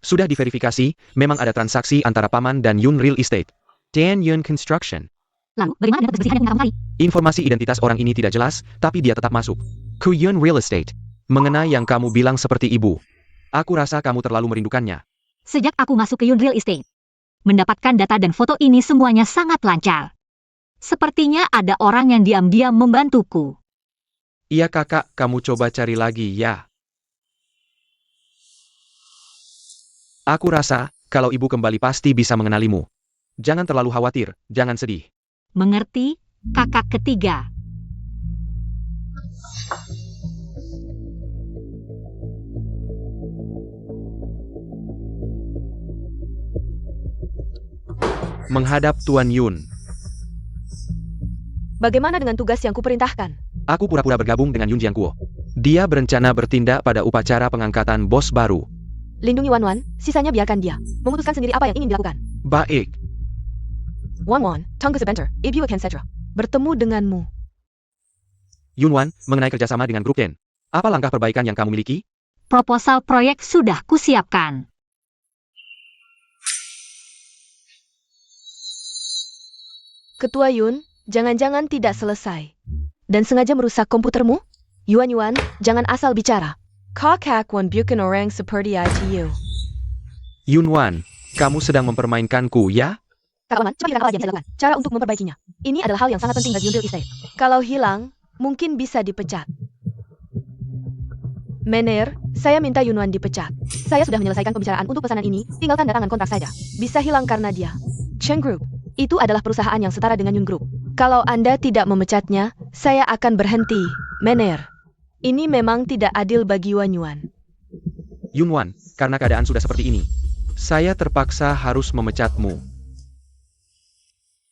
Sudah diverifikasi, memang ada transaksi antara Paman dan Yun Real Estate. Dan Yun Construction. Lalu, bagaimana dengan kebersihan yang kamu cari? Informasi identitas orang ini tidak jelas, tapi dia tetap masuk. Ku Yun Real Estate. Mengenai yang kamu bilang seperti ibu. Aku rasa kamu terlalu merindukannya. Sejak aku masuk ke Yun Real Estate, mendapatkan data dan foto ini semuanya sangat lancar. Sepertinya ada orang yang diam-diam membantuku. Iya kakak, kamu coba cari lagi ya. Aku rasa, kalau ibu kembali pasti bisa mengenalimu. Jangan terlalu khawatir, jangan sedih. Mengerti, kakak ketiga. Menghadap Tuan Yun. Bagaimana dengan tugas yang kuperintahkan? Aku pura-pura bergabung dengan Yun Jiangkuo. Dia berencana bertindak pada upacara pengangkatan bos baru. Lindungi Wan Wan, sisanya biarkan dia memutuskan sendiri apa yang ingin dilakukan. Baik. Wan Wan, tunggu sebentar, ibu akan segera bertemu denganmu. Yun Wan, mengenai kerjasama dengan grup Ken. Apa langkah perbaikan yang kamu miliki? Proposal proyek sudah kusiapkan. Ketua Yun, jangan-jangan tidak selesai. Dan sengaja merusak komputermu? Yuan, jangan asal bicara. Kakak wan bukan orang seperti itu. Yun Wan, kamu sedang mempermainkanku, ya? Kak Waman, cepat bilang apa lagi yang saya lakukan. Cara untuk memperbaikinya. Ini adalah hal yang sangat penting bagi Yun Real Estate. Kalau hilang, mungkin bisa dipecat. Mener, saya minta Yunwan dipecat. Saya sudah menyelesaikan pembicaraan untuk pesanan ini, tinggal tanda tangan kontrak saja. Bisa hilang karena dia. Chen Group, itu adalah perusahaan yang setara dengan Yun Group. Kalau Anda tidak memecatnya, saya akan berhenti. Mener, ini memang tidak adil bagi Yuan. Yun Wan, karena keadaan sudah seperti ini, saya terpaksa harus memecatmu.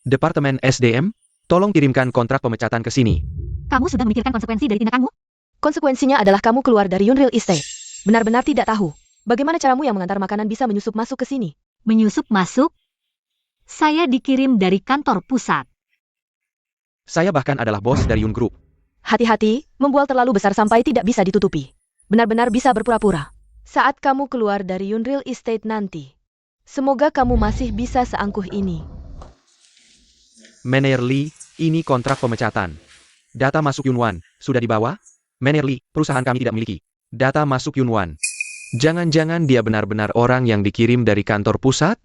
Departemen SDM, tolong kirimkan kontrak pemecatan ke sini. Kamu sudah memikirkan konsekuensi dari tindakanmu? Konsekuensinya adalah kamu keluar dari Yun Real Estate. Benar-benar tidak tahu. Bagaimana caramu yang mengantar makanan bisa menyusup masuk ke sini? Menyusup masuk? Saya dikirim dari kantor pusat. Saya bahkan adalah bos dari Yun Group. Hati-hati, membual terlalu besar sampai tidak bisa ditutupi. Benar-benar bisa berpura-pura. Saat kamu keluar dari Yun Real Estate nanti, semoga kamu masih bisa seangkuh ini. Mener Lee, ini kontrak pemecatan. Data masuk Yun Wan, sudah dibawa? Mener Lee, perusahaan kami tidak memiliki data masuk Yun Wan. Jangan-jangan dia benar-benar orang yang dikirim dari kantor pusat?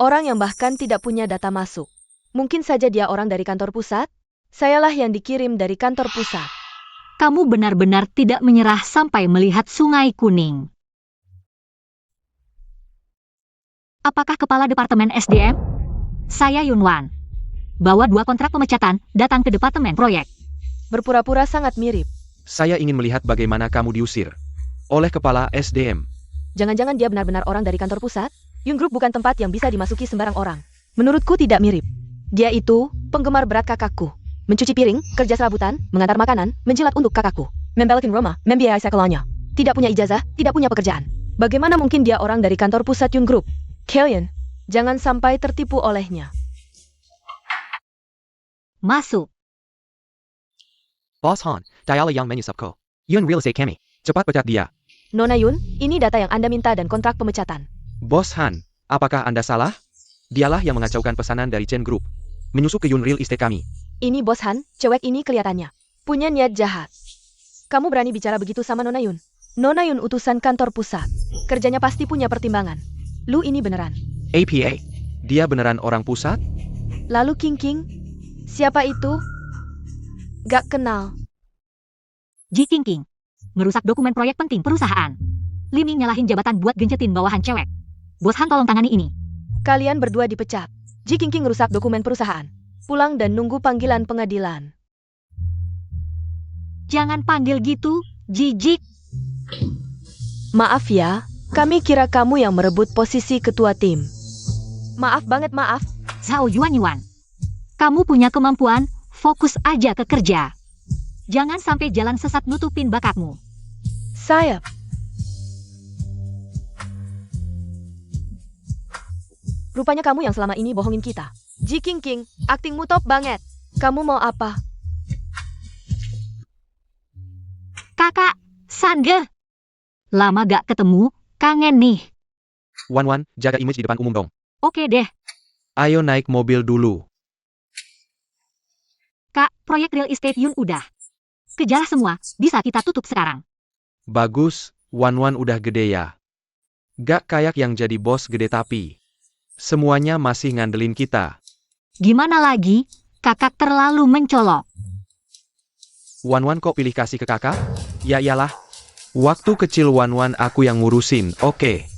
Orang yang bahkan tidak punya data masuk. Mungkin saja dia orang dari kantor pusat? Sayalah yang dikirim dari kantor pusat. Kamu benar-benar tidak menyerah sampai melihat Sungai Kuning. Apakah kepala Departemen SDM? Saya Yunwan. Bawa 2 kontrak pemecatan, datang ke Departemen Proyek. Berpura-pura sangat mirip. Saya ingin melihat bagaimana kamu diusir oleh kepala SDM. Jangan-jangan dia benar-benar orang dari kantor pusat? Yun Group bukan tempat yang bisa dimasuki sembarang orang. Menurutku tidak mirip. Dia itu penggemar berat kakakku. Mencuci piring, kerja serabutan, mengantar makanan, menjilat untuk kakakku. Membalikin rumah, membiayai sekolahnya. Tidak punya ijazah, tidak punya pekerjaan. Bagaimana mungkin dia orang dari kantor pusat Yun Group? Kalian, jangan sampai tertipu olehnya. Masuk. Boss Han, dial yang menyusupko. Yun Real Estate kami. Cepat pecat dia. Nona Yun, ini data yang Anda minta dan kontrak pemecatan. Bos Han, apakah Anda salah? Dialah yang mengacaukan pesanan dari Chen Group. Menyusup ke Yun Real Estate kami. Ini Bos Han, cewek ini kelihatannya punya niat jahat. Kamu berani bicara begitu sama Nona Yun? Nona Yun utusan kantor pusat. Kerjanya pasti punya pertimbangan. Lu ini beneran. APA, dia beneran orang pusat? Lalu King, siapa itu? Gak kenal. Ji King. Merusak dokumen proyek penting perusahaan. Liming nyalahin jabatan buat gencetin bawahan cewek. Bos Han tolong tangani ini. Kalian berdua dipecat. Ji King rusak dokumen perusahaan. Pulang dan nunggu panggilan pengadilan. Jangan panggil gitu, jijik. Maaf ya, kami kira kamu yang merebut posisi ketua tim. Maaf banget, maaf. Zhao Yuan. Kamu punya kemampuan, fokus aja ke kerja. Jangan sampai jalan sesat nutupin bakatmu. Sayap. Rupanya kamu yang selama ini bohongin kita. Ji King, aktingmu top banget. Kamu mau apa? Kakak, Sange. Lama gak ketemu, kangen nih. Wan, jaga image di depan umum dong. Oke deh. Ayo naik mobil dulu. Kak, proyek real estate Yun udah. Kejar semua, bisa kita tutup sekarang. Bagus, Wan udah gede ya. Gak kayak yang jadi bos gede tapi semuanya masih ngandelin kita. Gimana lagi, kakak terlalu mencolok. Wan kok pilih kasih ke kakak? Ya iyalah. Waktu kecil Wan aku yang ngurusin, oke.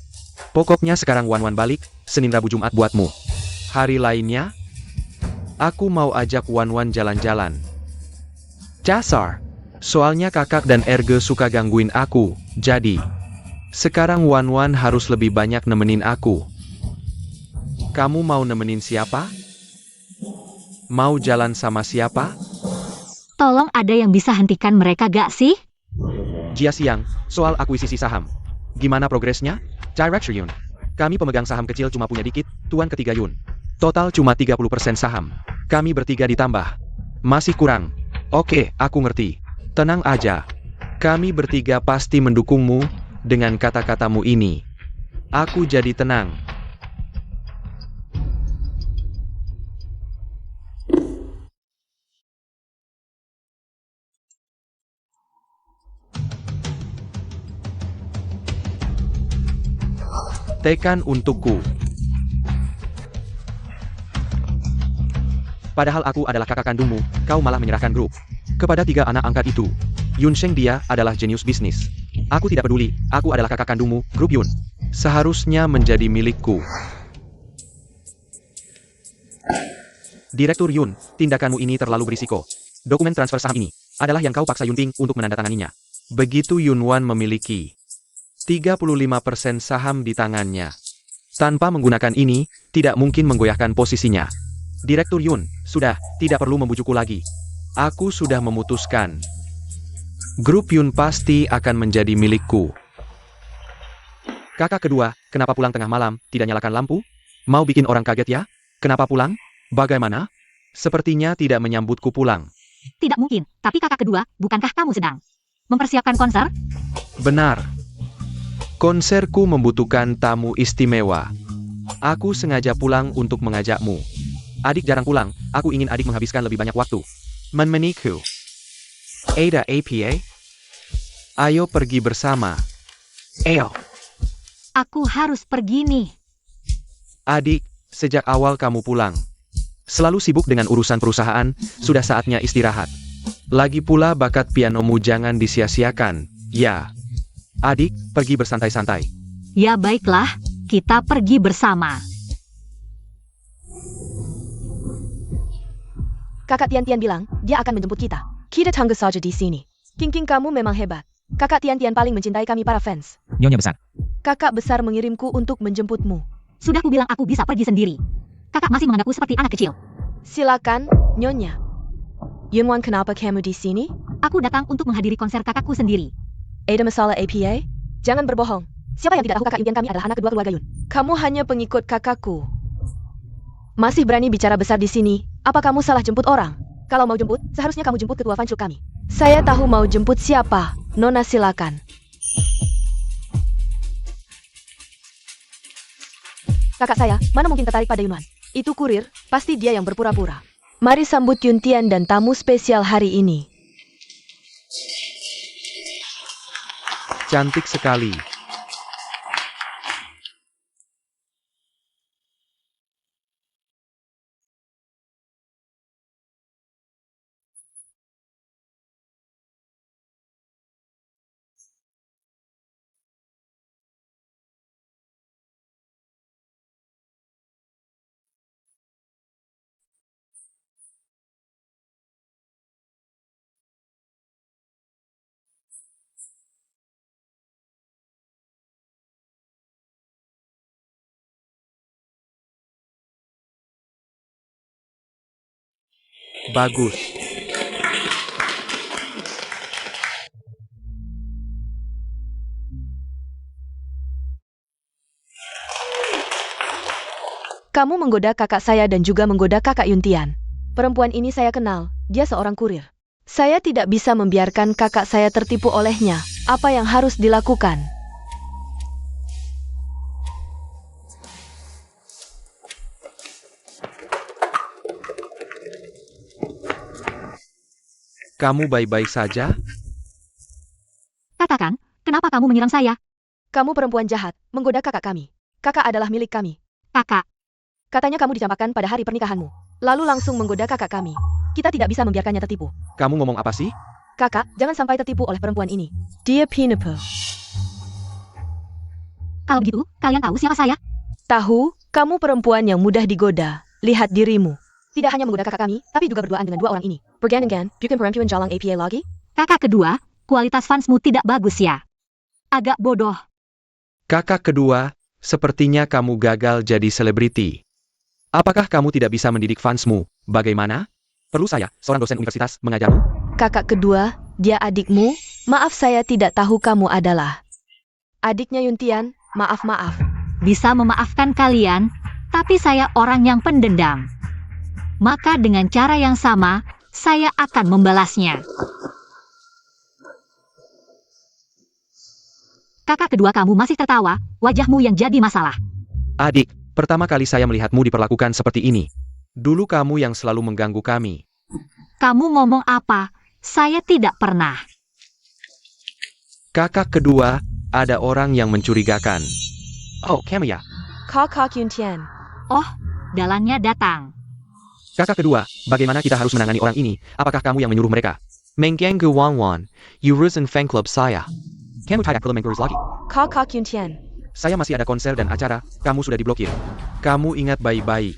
Pokoknya sekarang Wan balik, Senin Rabu Jumat buatmu. Hari lainnya, aku mau ajak Wan jalan-jalan. Dasar. Soalnya kakak dan Erge suka gangguin aku, jadi sekarang Wan harus lebih banyak nemenin aku. Kamu mau nemenin siapa? Mau jalan sama siapa? Tolong ada yang bisa hentikan mereka gak sih? Jia Siang, soal akuisisi saham. Gimana progresnya? Director Yun. Kami pemegang saham kecil cuma punya dikit, tuan ketiga Yun. Total cuma 30% saham. Kami bertiga ditambah. Masih kurang. Oke, aku ngerti. Tenang aja. Kami bertiga pasti mendukungmu dengan kata-katamu ini. Aku jadi tenang. Tekan untukku. Padahal aku adalah kakak kandungmu, kau malah menyerahkan grup kepada 3 anak angkat itu. Yun Sheng dia adalah jenius bisnis. Aku tidak peduli, aku adalah kakak kandungmu, grup Yun. Seharusnya menjadi milikku. Direktur Yun, tindakanmu ini terlalu berisiko. Dokumen transfer saham ini adalah yang kau paksa Yunping untuk menandatanganinya. Begitu Yunwan memiliki 35% saham di tangannya. Tanpa menggunakan ini, tidak mungkin menggoyahkan posisinya. Direktur Yun, sudah, tidak perlu membujukku lagi. Aku sudah memutuskan. Grup Yun pasti akan menjadi milikku. Kakak kedua, kenapa pulang tengah malam, tidak nyalakan lampu? Mau bikin orang kaget ya? Kenapa pulang? Bagaimana? Sepertinya tidak menyambutku pulang. Tidak mungkin, tapi kakak kedua, bukankah kamu sedang mempersiapkan konser? Benar. Konserku membutuhkan tamu istimewa. Aku sengaja pulang untuk mengajakmu. Adik jarang pulang, aku ingin adik menghabiskan lebih banyak waktu menemaniku. Ada APA? Ayo pergi bersama. Ayo. Aku harus pergi nih. Adik, sejak awal kamu pulang. Selalu sibuk dengan urusan perusahaan, sudah saatnya istirahat. Lagi pula bakat pianomu jangan disia-siakan, ya. Adik, pergi bersantai-santai. Ya baiklah, kita pergi bersama. Kakak Tian-Tian bilang, dia akan menjemput kita. Kita tunggu saja di sini. King kamu memang hebat. Kakak Tian-Tian paling mencintai kami para fans. Nyonya besar. Kakak besar mengirimku untuk menjemputmu. Sudah kubilang aku bisa pergi sendiri. Kakak masih menganggapku seperti anak kecil. Silakan, Nyonya. Yunwan, kenapa kamu di sini? Aku datang untuk menghadiri konser kakakku sendiri. Ada masalah APA? Jangan berbohong. Siapa yang tidak tahu kakak impian kami adalah anak kedua keluarga Yun? Kamu hanya pengikut kakakku. Masih berani bicara besar di sini? Apa kamu salah jemput orang? Kalau mau jemput, seharusnya kamu jemput ketua fanclub kami. Saya tahu mau jemput siapa. Nona silakan. Kakak saya, mana mungkin tertarik pada Yunwan? Itu kurir, pasti dia yang berpura-pura. Mari sambut Yuntian dan tamu spesial hari ini. Cantik sekali. Bagus. Kamu menggoda kakak saya dan juga menggoda kakak Yuntian. Perempuan ini saya kenal, dia seorang kurir. Saya tidak bisa membiarkan kakak saya tertipu olehnya. Apa yang harus dilakukan? Kamu baik-baik saja? Katakan, kenapa kamu menyerang saya? Kamu perempuan jahat, menggoda kakak kami. Kakak adalah milik kami. Kakak, Katanya kamu dicampakkan pada hari pernikahanmu. Lalu langsung menggoda kakak kami. Kita tidak bisa membiarkannya tertipu. Kamu ngomong apa sih? Kakak, jangan sampai tertipu oleh perempuan ini. Dia penipu. kalau begitu, kalian tahu siapa saya? Tahu, kamu perempuan yang mudah digoda. Lihat dirimu. Tidak hanya menggoda kakak kami, tapi juga berduaan dengan 2 orang ini. Bergangan, bukan perempuan jalang APA lagi? Kakak kedua, kualitas fansmu tidak bagus ya. Agak bodoh. Kakak kedua, sepertinya kamu gagal jadi selebriti. Apakah kamu tidak bisa mendidik fansmu? Bagaimana? Perlu saya, seorang dosen universitas, mengajarmu? Kakak kedua, dia adikmu? Maaf saya tidak tahu kamu adalah adiknya Yuntian, maaf. Bisa memaafkan kalian, tapi saya orang yang pendendam. Maka dengan cara yang sama, saya akan membalasnya. Kakak kedua kamu masih tertawa, wajahmu yang jadi masalah. Adik, pertama kali saya melihatmu diperlakukan seperti ini. Dulu kamu yang selalu mengganggu kami. Kamu ngomong apa? Saya tidak pernah. Kakak kedua, ada orang yang mencurigakan. Oh, kamu ya? Kakak Yuntian. Oh, dalannya datang. Kakak kedua, bagaimana kita harus menangani orang ini? Apakah kamu yang menyuruh mereka? Mengganggu Wan, urusan fan club saya. Kamu tidak perlu mengurus lagi. Kakak Yuntian. Saya masih ada konser dan acara, kamu sudah diblokir. Kamu ingat baik-baik.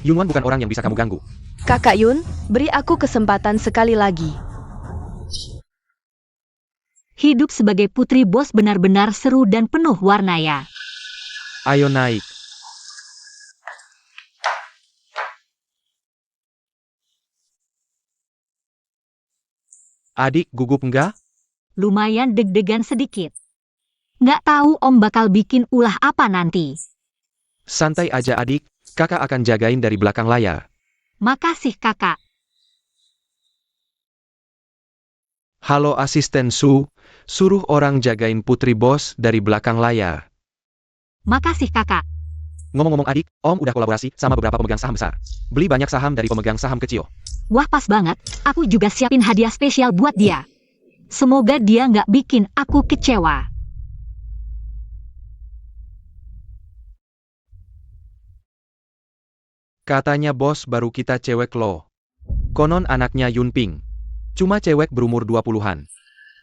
Yunwan bukan orang yang bisa kamu ganggu. Kakak Yun, beri aku kesempatan sekali lagi. Hidup sebagai putri bos benar-benar seru dan penuh warna ya. Ayo naik. Adik gugup enggak? Lumayan deg-degan sedikit. Nggak tahu om bakal bikin ulah apa nanti. Santai aja adik, kakak akan jagain dari belakang layar. Makasih kakak. Halo asisten Su, suruh orang jagain putri bos dari belakang layar. Makasih kakak. Ngomong-ngomong adik, om udah kolaborasi sama beberapa pemegang saham besar. Beli banyak saham dari pemegang saham kecil. Wah pas banget, aku juga siapin hadiah spesial buat dia. Semoga dia nggak bikin aku kecewa. Katanya bos baru kita cewek loh. Konon anaknya Yunping. Cuma cewek berumur 20-an.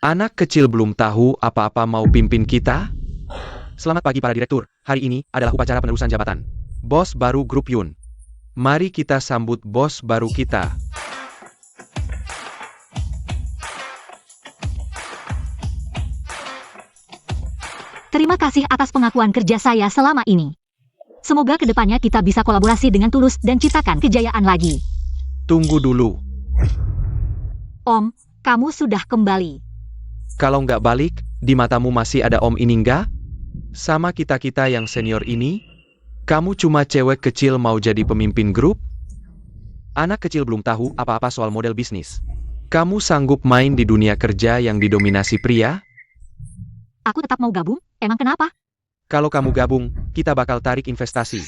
Anak kecil belum tahu apa-apa mau pimpin kita? Selamat pagi para direktur, hari ini adalah upacara penerusan jabatan. Bos baru grup Yun. Mari kita sambut bos baru kita. Terima kasih atas pengakuan kerja saya selama ini. Semoga kedepannya kita bisa kolaborasi dengan tulus dan ciptakan kejayaan lagi. Tunggu dulu. Om, kamu sudah kembali. Kalau nggak balik, di matamu masih ada om ini nggak? Sama kita-kita yang senior ini? Kamu cuma cewek kecil mau jadi pemimpin grup? Anak kecil belum tahu apa-apa soal model bisnis. Kamu sanggup main di dunia kerja yang didominasi pria? Aku tetap mau gabung, emang kenapa? Kalau kamu gabung, kita bakal tarik investasi.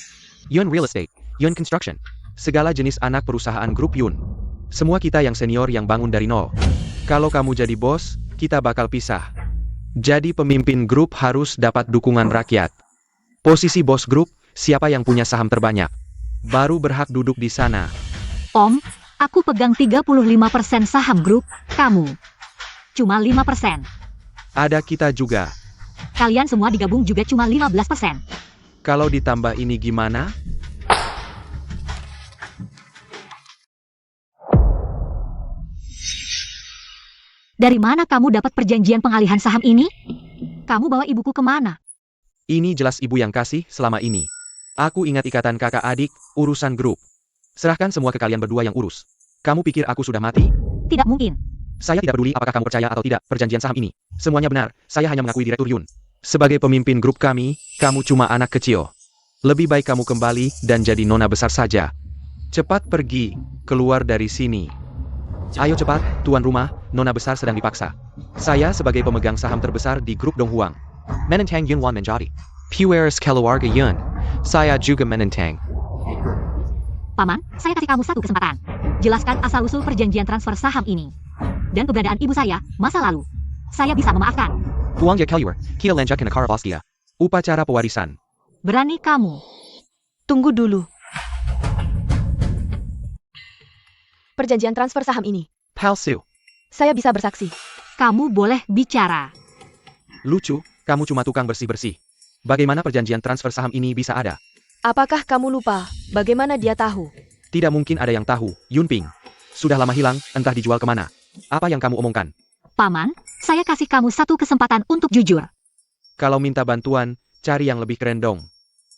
Yun Real Estate, Yun Construction, segala jenis anak perusahaan grup Yun. Semua kita yang senior yang bangun dari nol. Kalau kamu jadi bos, kita bakal pisah. Jadi pemimpin grup harus dapat dukungan rakyat. Posisi bos grup, siapa yang punya saham terbanyak? Baru berhak duduk di sana. Om, aku pegang 35% saham grup, kamu cuma 5%. Ada kita juga. Kalian semua digabung juga cuma 15%. Kalau ditambah ini gimana? Dari mana kamu dapat perjanjian pengalihan saham ini? Kamu bawa ibuku kemana? Ini jelas ibu yang kasih selama ini. Aku ingat ikatan kakak adik, urusan grup. Serahkan semua ke kalian berdua yang urus. Kamu pikir aku sudah mati? Tidak mungkin. Saya tidak peduli apakah kamu percaya atau tidak perjanjian saham ini. Semuanya benar, saya hanya mengakui Direktur Yun. Sebagai pemimpin grup kami, kamu cuma anak kecil. Lebih baik kamu kembali dan jadi nona besar saja. Cepat pergi, keluar dari sini. Ayo cepat, tuan rumah, nona besar sedang dipaksa. Saya sebagai pemegang saham terbesar di grup Donghuang. Menentang Yunwan menjadi Puers keluarga Yun. Saya juga menentang. Paman, saya kasih kamu satu kesempatan. Jelaskan asal-usul perjanjian transfer saham ini. Dan keberadaan ibu saya, masa lalu. Saya bisa memaafkan. Uang ya keluar, kia lanjutkan akar dia. Upacara pewarisan. Berani kamu. Tunggu dulu. Perjanjian transfer saham ini. Palsu. Saya bisa bersaksi. Kamu boleh bicara. Lucu, kamu cuma tukang bersih-bersih. Bagaimana perjanjian transfer saham ini bisa ada? Apakah kamu lupa? Bagaimana dia tahu? Tidak mungkin ada yang tahu, Yunping. Sudah lama hilang, entah dijual kemana. Apa yang kamu omongkan? Paman, saya kasih kamu satu kesempatan untuk jujur. Kalau minta bantuan, cari yang lebih keren dong.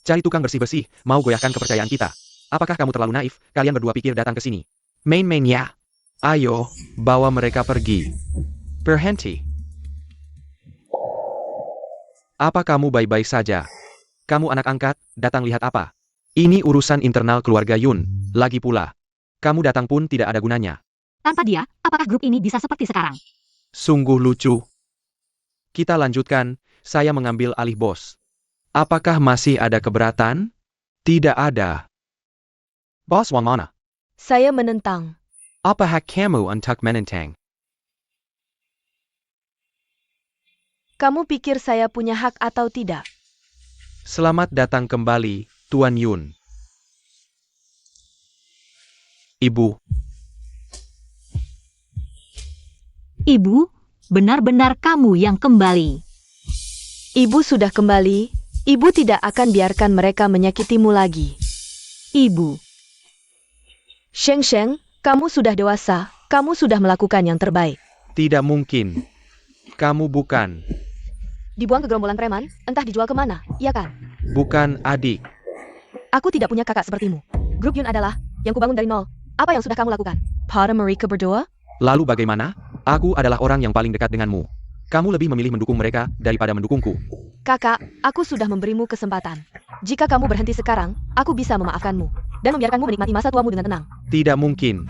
Cari tukang bersih-bersih, mau goyahkan kepercayaan kita. Apakah kamu terlalu naif? Kalian berdua pikir datang ke sini. Main-main ya. Ayo, bawa mereka pergi. Berhenti. Apa kamu baik-baik saja? Kamu anak angkat, datang lihat apa? Ini urusan internal keluarga Yun. Lagi pula, kamu datang pun tidak ada gunanya. Tanpa dia, apakah grup ini bisa seperti sekarang? Sungguh lucu. Kita lanjutkan, saya mengambil alih bos. Apakah masih ada keberatan? Tidak ada. Bos Wang mana? Saya menentang. Apa hak kamu untuk menentang? Kamu pikir saya punya hak atau tidak? Selamat datang kembali, Tuan Yun. Ibu, Ibu, benar-benar kamu yang kembali. Ibu sudah kembali. Ibu tidak akan biarkan mereka menyakitimu lagi. Ibu, Sheng Sheng, kamu sudah dewasa. Kamu sudah melakukan yang terbaik. tidak mungkin. Kamu bukan. Dibuang ke gerombolan preman, entah dijual kemana, iya kan? Bukan adik. Aku tidak punya kakak sepertimu. Grup Yun adalah yang kubangun dari nol. Apa yang sudah kamu lakukan? Para mereka berdua? Lalu bagaimana? Aku adalah orang yang paling dekat denganmu. Kamu lebih memilih mendukung mereka daripada mendukungku. Kakak, aku sudah memberimu kesempatan. Jika kamu berhenti sekarang, aku bisa memaafkanmu dan membiarkanmu menikmati masa tuamu dengan tenang. Tidak mungkin.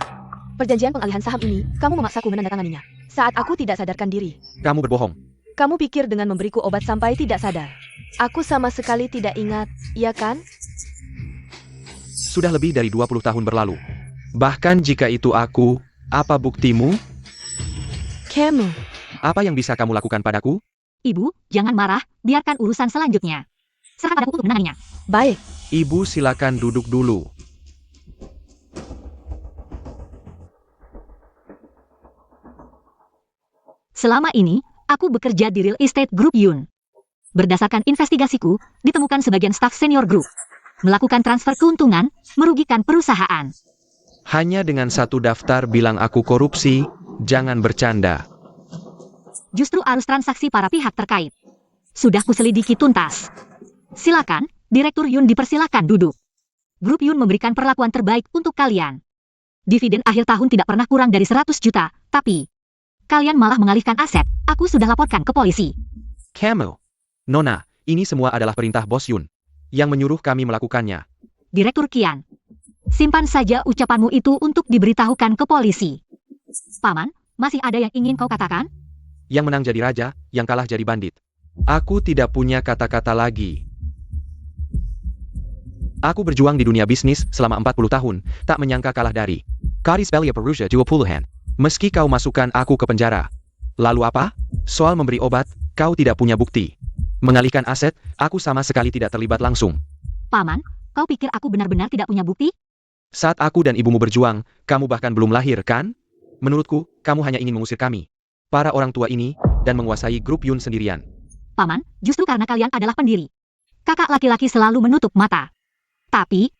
Perjanjian pengalihan saham ini, kamu memaksaku menandatanganinya. Saat aku tidak sadarkan diri. Kamu berbohong. Kamu pikir dengan memberiku obat sampai tidak sadar. Aku sama sekali tidak ingat, iya kan? Sudah lebih dari 20 tahun berlalu. Bahkan jika itu aku, apa buktimu? Kamu. Apa yang bisa kamu lakukan padaku? Ibu, jangan marah, biarkan urusan selanjutnya. Serahkan padaku untuk menanganinya. Baik. Ibu silakan duduk dulu. Selama ini, aku bekerja di real estate Group Yun. Berdasarkan investigasiku, ditemukan sebagian staf senior grup melakukan transfer keuntungan, merugikan perusahaan. Hanya dengan satu daftar bilang aku korupsi, jangan bercanda. Justru arus transaksi para pihak terkait. Sudah kuselidiki tuntas. Silakan, Direktur Yun dipersilakan duduk. Grup Yun memberikan perlakuan terbaik untuk kalian. Dividen akhir tahun tidak pernah kurang dari 100 juta, tapi kalian malah mengalihkan aset. Aku sudah laporkan ke polisi. Kamu. Nona, ini semua adalah perintah Bos Yun yang menyuruh kami melakukannya. Direktur Kian, simpan saja ucapanmu itu untuk diberitahukan ke polisi. Paman, masih ada yang ingin kau katakan? Yang menang jadi raja, yang kalah jadi bandit. Aku tidak punya kata-kata lagi. Aku berjuang di dunia bisnis selama 40 tahun, tak menyangka kalah dari Kadis Belia Perusia 20-an. Meski kau masukkan aku ke penjara. Lalu apa? Soal memberi obat, kau tidak punya bukti. Mengalihkan aset, aku sama sekali tidak terlibat langsung. Paman, kau pikir aku benar-benar tidak punya bukti? Saat aku dan ibumu berjuang, kamu bahkan belum lahir, kan? Menurutku, kamu hanya ingin mengusir kami, para orang tua ini, dan menguasai grup Yun sendirian. Paman, justru karena kalian adalah pendiri. Kakak laki-laki selalu menutup mata. Tapi,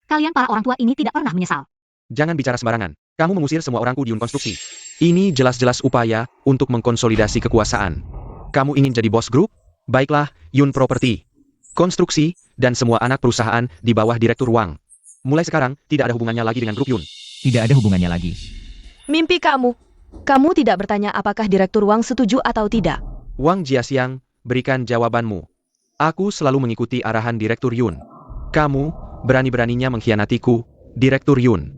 kalian para orang tua ini tidak pernah menyesal. Jangan bicara sembarangan. Kamu mengusir semua orangku di Yun Konstruksi. Ini jelas-jelas upaya untuk mengkonsolidasi kekuasaan. Kamu ingin jadi bos grup? Baiklah, Yun Property, Konstruksi, dan semua anak perusahaan di bawah Direktur Wang. Mulai sekarang, tidak ada hubungannya lagi dengan grup Yun. Tidak ada hubungannya lagi. Mimpi kamu. Kamu tidak bertanya apakah Direktur Wang setuju atau tidak. Wang Jiaxiang, berikan jawabanmu. Aku selalu mengikuti arahan Direktur Yun. Kamu, berani-beraninya mengkhianatiku, Direktur Yun.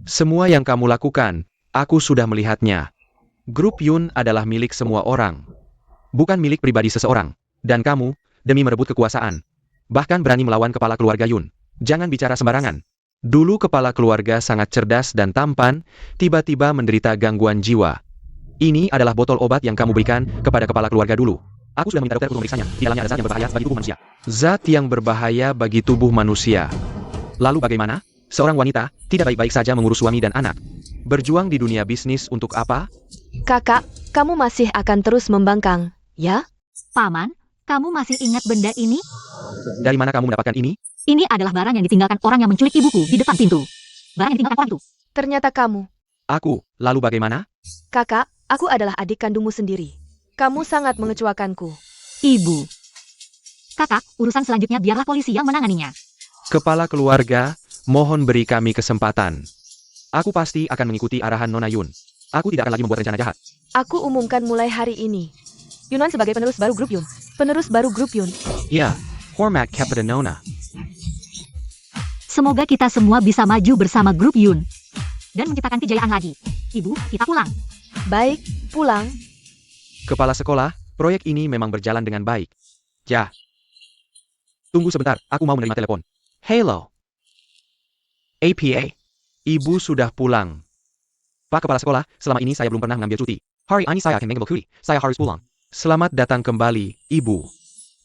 Semua yang kamu lakukan, aku sudah melihatnya. Grup Yun adalah milik semua orang. Bukan milik pribadi seseorang. Dan kamu, demi merebut kekuasaan, bahkan berani melawan kepala keluarga Yun. Jangan bicara sembarangan. Dulu kepala keluarga sangat cerdas dan tampan, tiba-tiba menderita gangguan jiwa. Ini adalah botol obat yang kamu berikan kepada kepala keluarga dulu. Aku sudah meminta dokter untuk memeriksanya. Di dalamnya ada zat yang berbahaya bagi tubuh manusia. Zat yang berbahaya bagi tubuh manusia. Lalu bagaimana? Seorang wanita tidak baik-baik saja mengurus suami dan anak. Berjuang di dunia bisnis untuk apa? Kakak, kamu masih akan terus membangkang, ya? Paman, kamu masih ingat benda ini? Dari mana kamu mendapatkan ini? Ini adalah barang yang ditinggalkan orang yang menculik ibuku di depan pintu. Barang yang ditinggalkan orang itu. Ternyata kamu. Aku, lalu bagaimana? Kakak, aku adalah adik kandungmu sendiri. Kamu sangat mengecewakanku. Ibu. Kakak, urusan selanjutnya biarlah polisi yang menanganinya. Kepala keluarga, Mohon beri kami kesempatan. Aku pasti akan mengikuti arahan Nona Yun. Aku tidak akan lagi membuat rencana jahat. Aku umumkan mulai hari ini. Yunwan sebagai penerus baru grup Yun. Penerus baru grup Yun. Ya, hormat kepada Nona. Semoga kita semua bisa maju bersama grup Yun. Dan menciptakan kejayaan lagi. Ibu, kita pulang. Baik, pulang. Kepala sekolah, proyek ini memang berjalan dengan baik. Ya. Tunggu sebentar, aku mau menerima telepon. Hello. APA. Ibu sudah pulang. Pak Kepala Sekolah, selama ini saya belum pernah mengambil cuti. Hari ini saya akan mengambil cuti. Saya harus pulang. Selamat datang kembali, Ibu.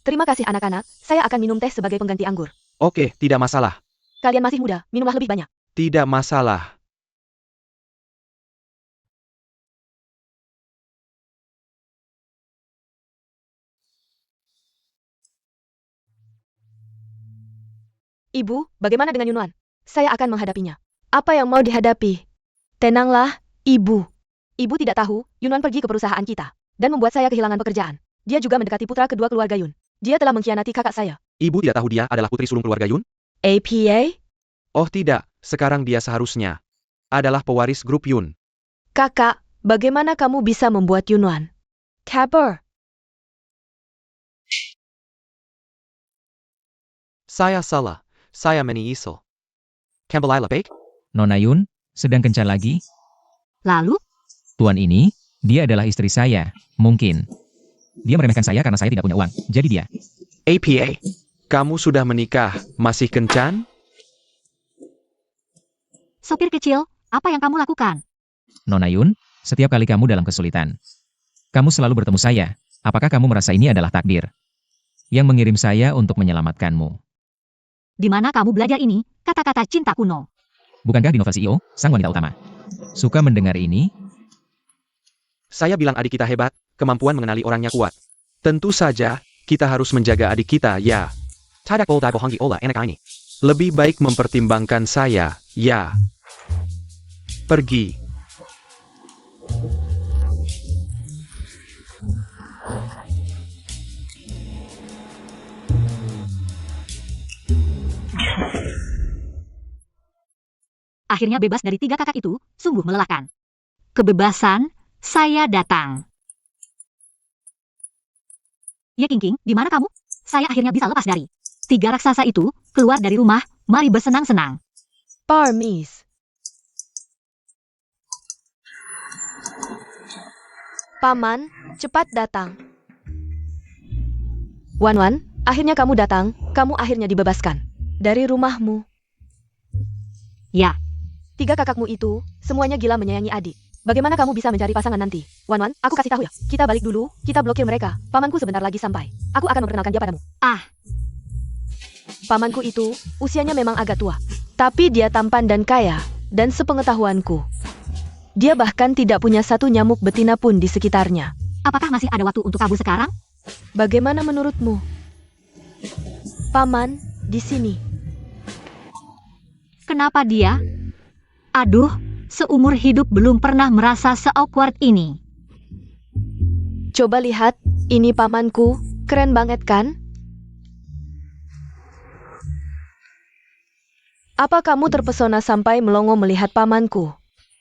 Terima kasih anak-anak, saya akan minum teh sebagai pengganti anggur. Oke, tidak masalah. Kalian masih muda, minumlah lebih banyak. Tidak masalah. Ibu, bagaimana dengan Yunwan? Saya akan menghadapinya. Apa yang mau dihadapi? Tenanglah, Ibu. Ibu tidak tahu, Yunwan pergi ke perusahaan kita. Dan membuat saya kehilangan pekerjaan. Dia juga mendekati putra kedua keluarga Yun. Dia telah mengkhianati kakak saya. Ibu tidak tahu dia adalah putri sulung keluarga Yun? APA? Oh tidak, sekarang dia seharusnya adalah pewaris grup Yun. Kakak, bagaimana kamu bisa membuat Yunwan caper? Saya salah. Saya menyesal. Kembali baik? Nona Yun, sedang kencan lagi? Lalu, Tuan ini, dia adalah istri saya. Mungkin. Dia meremehkan saya karena saya tidak punya uang. Jadi dia. APA. Kamu sudah menikah, masih kencan? sopir kecil, apa yang kamu lakukan? Nona Yun, setiap kali kamu dalam kesulitan, kamu selalu bertemu saya. Apakah kamu merasa ini adalah takdir yang mengirim saya untuk menyelamatkanmu? Di mana kamu belajar ini, kata-kata cinta kuno? Bukankah di novel CEO, sang wanita utama? Suka mendengar ini? Saya bilang adik kita hebat, kemampuan mengenali orangnya kuat. Tentu saja, kita harus menjaga adik kita, ya. Tidak boleh bohongi oleh anak ini. Lebih baik mempertimbangkan saya, ya. Pergi. Akhirnya bebas dari 3 kakak itu, sungguh melelahkan. Kebebasan, saya datang. Ye King, di mana kamu? Saya akhirnya bisa lepas dari 3 raksasa itu, keluar dari rumah, mari bersenang-senang. Parmis. Paman, cepat datang. Wan, akhirnya kamu datang, kamu akhirnya dibebaskan. Dari rumahmu. Ya, 3 kakakmu itu, semuanya gila menyayangi adik. Bagaimana kamu bisa mencari pasangan nanti? Wan, aku kasih tahu ya. Kita balik dulu, kita blokir mereka. Pamanku sebentar lagi sampai. Aku akan memperkenalkan dia padamu. Pamanku itu, usianya memang agak tua. Tapi dia tampan dan kaya. Dan sepengetahuanku, dia bahkan tidak punya satu nyamuk betina pun di sekitarnya. apakah masih ada waktu untuk kabur sekarang? Bagaimana menurutmu? Paman, di sini. Kenapa dia? Aduh, seumur hidup belum pernah merasa se-awkward ini. Coba lihat, ini pamanku, keren banget kan? Apa kamu terpesona sampai melongo melihat pamanku?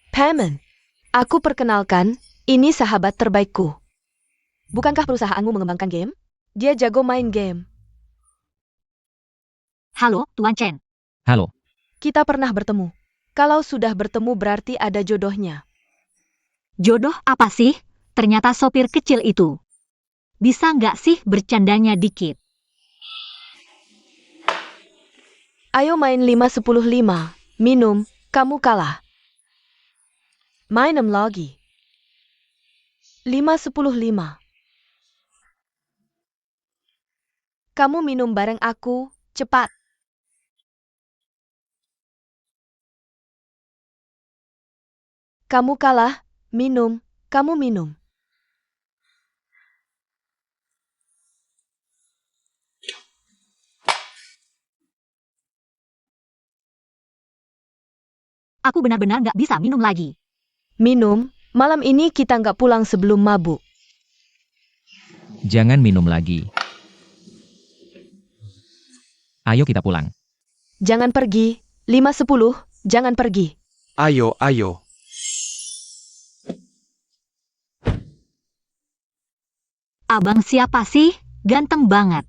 Paman, aku perkenalkan, ini sahabat terbaikku. Bukankah perusahaanmu mengembangkan game? Dia jago main game. Halo, Tuan Chen. Halo, Kita pernah bertemu. Kalau sudah bertemu berarti ada jodohnya. Jodoh apa sih? Ternyata sopir kecil itu. Bisa nggak sih bercandanya dikit? Ayo main 5-10-5. Minum, kamu kalah. Mainem lagi. 5-10-5. Kamu minum bareng aku, cepat. Kamu kalah, minum, kamu minum. Aku benar-benar nggak bisa minum lagi. Minum, malam ini kita nggak pulang sebelum mabuk. jangan minum lagi. Ayo kita pulang. Jangan pergi, 5-10, jangan pergi. Ayo, ayo. Abang siapa sih? Ganteng banget.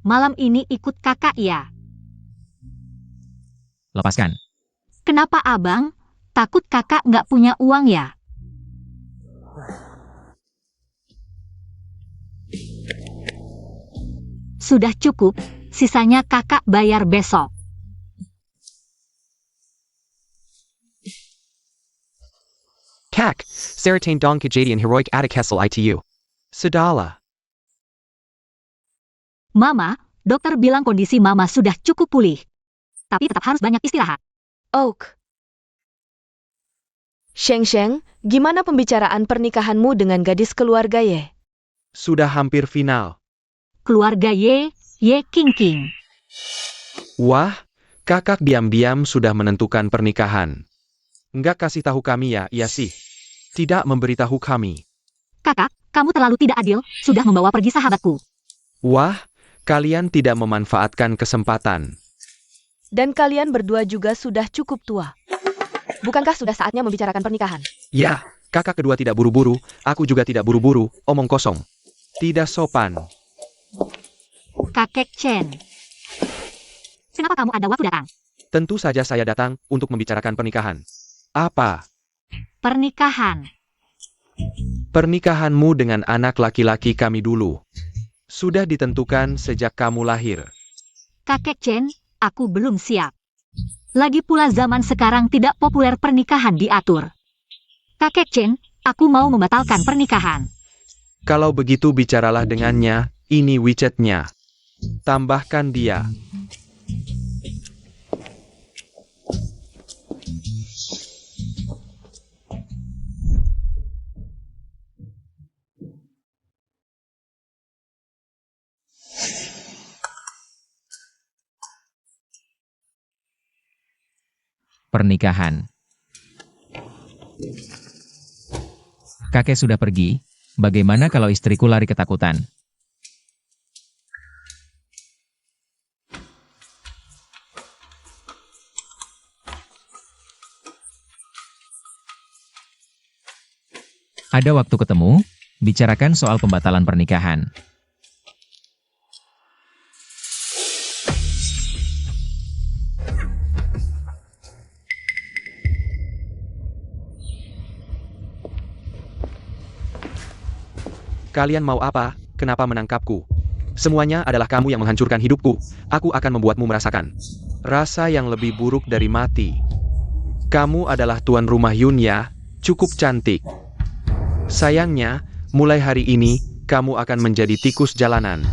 Malam ini ikut kakak ya? Lepaskan. Kenapa abang? Takut kakak nggak punya uang ya? Sudah cukup, sisanya kakak bayar besok. Kak, Saratain Dong Kejadian Heroic Adik Hessel ITU. Sedala. Mama, dokter bilang kondisi mama sudah cukup pulih. Tapi tetap harus banyak istirahat. Oak. Sheng, gimana pembicaraan pernikahanmu dengan gadis keluarga Ye? Sudah hampir final. Keluarga Ye King. Wah, kakak diam-diam sudah menentukan pernikahan. Nggak kasih tahu kami ya, iya sih. Tidak memberitahu kami. Kakak, kamu terlalu tidak adil, sudah membawa pergi sahabatku. Wah, kalian tidak memanfaatkan kesempatan. Dan kalian berdua juga sudah cukup tua. Bukankah sudah saatnya membicarakan pernikahan? Ya, kakak kedua tidak buru-buru, aku juga tidak buru-buru, omong kosong. Tidak sopan. Kakek Chen. Kenapa kamu ada waktu datang? Tentu saja saya datang untuk membicarakan pernikahan. Apa? Pernikahan. Pernikahanmu dengan anak laki-laki kami dulu. Sudah ditentukan sejak kamu lahir. Kakek Chen, aku belum siap. Lagi pula zaman sekarang tidak populer pernikahan diatur. Kakek Chen, aku mau membatalkan pernikahan. Kalau begitu bicaralah dengannya, ini WeChat-nya. Tambahkan dia. Pernikahan. Kakek sudah pergi, bagaimana kalau istriku lari ketakutan? Ada waktu ketemu, bicarakan soal pembatalan pernikahan. Kalian mau apa? Kenapa menangkapku? Semuanya adalah kamu yang menghancurkan hidupku. Aku akan membuatmu merasakan rasa yang lebih buruk dari mati. Kamu adalah tuan rumah Yun ya, cukup cantik. Sayangnya, mulai hari ini, kamu akan menjadi tikus jalanan.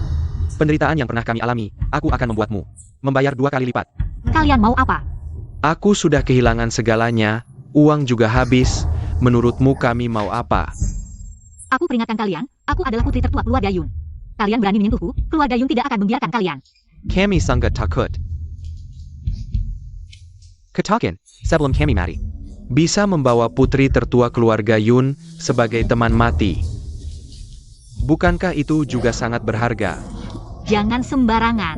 Penderitaan yang pernah kami alami, aku akan membuatmu membayar 2 kali lipat. Kalian mau apa? Aku sudah kehilangan segalanya, uang juga habis. Menurutmu kami mau apa? Aku peringatkan kalian, aku adalah putri tertua keluarga Yun. Kalian berani menyentuhku, keluarga Yun tidak akan membiarkan kalian. Kami sangat takut. Ketakin, sebelum kami mati. Bisa membawa putri tertua keluarga Yun sebagai teman mati. Bukankah itu juga sangat berharga? Jangan sembarangan.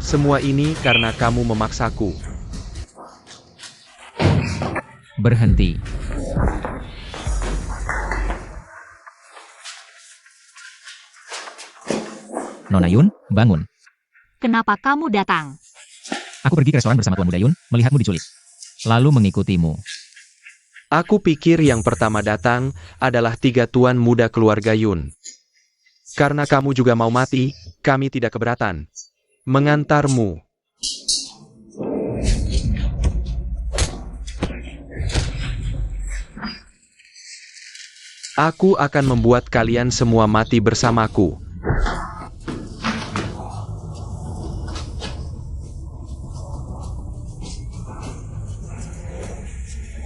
Semua ini karena kamu memaksaku. Berhenti. Nona Yun, bangun. Kenapa kamu datang? Aku pergi ke restoran bersama Tuan Muda Yun, melihatmu diculik. Lalu mengikutimu. Aku pikir yang pertama datang adalah 3 tuan muda keluarga Yun. Karena kamu juga mau mati, kami tidak keberatan mengantarmu. Aku akan membuat kalian semua mati bersamaku.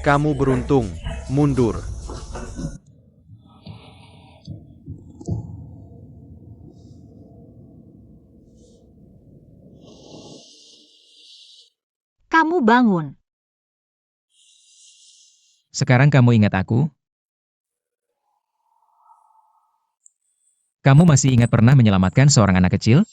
Kamu beruntung, mundur. Kamu bangun. Sekarang kamu ingat aku? Kamu masih ingat pernah menyelamatkan seorang anak kecil?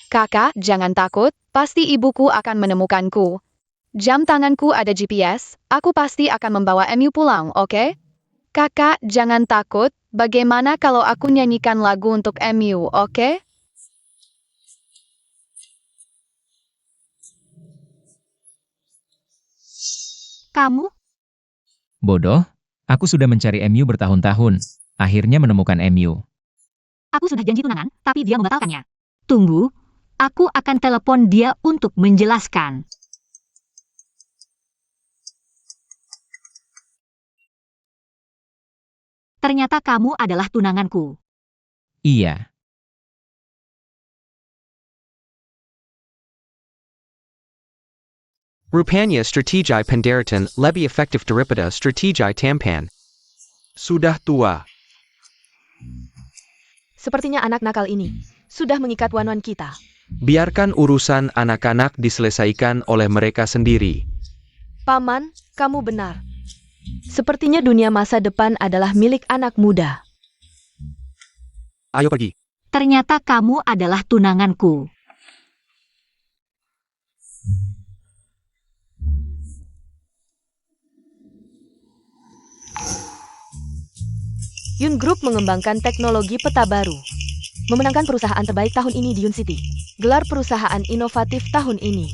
Kakak, jangan takut, pasti ibuku akan menemukanku. Jam tanganku ada GPS, aku pasti akan membawa MU pulang, oke? Kakak, jangan takut, bagaimana kalau aku nyanyikan lagu untuk MU, oke? Kamu? Bodoh, aku sudah mencari MU bertahun-tahun. Akhirnya menemukan MU. Aku sudah janji tunangan, tapi dia membatalkannya. Tunggu, aku akan telepon dia untuk menjelaskan. Ternyata kamu adalah tunanganku. Iya. Rupanya strategi pendaratan lebih efektif daripada strategi tampan. Sudah tua. Sepertinya anak nakal ini sudah mengikat wan-wan kita. Biarkan urusan anak-anak diselesaikan oleh mereka sendiri. Paman, kamu benar. Sepertinya dunia masa depan adalah milik anak muda. Ayo pergi. Ternyata kamu adalah tunanganku. Yun Group mengembangkan teknologi peta baru. Memenangkan perusahaan terbaik tahun ini di Yun City. Gelar perusahaan inovatif tahun ini.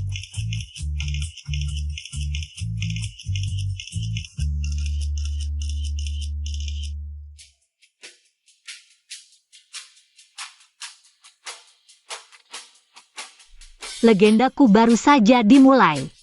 Legendaku baru saja dimulai.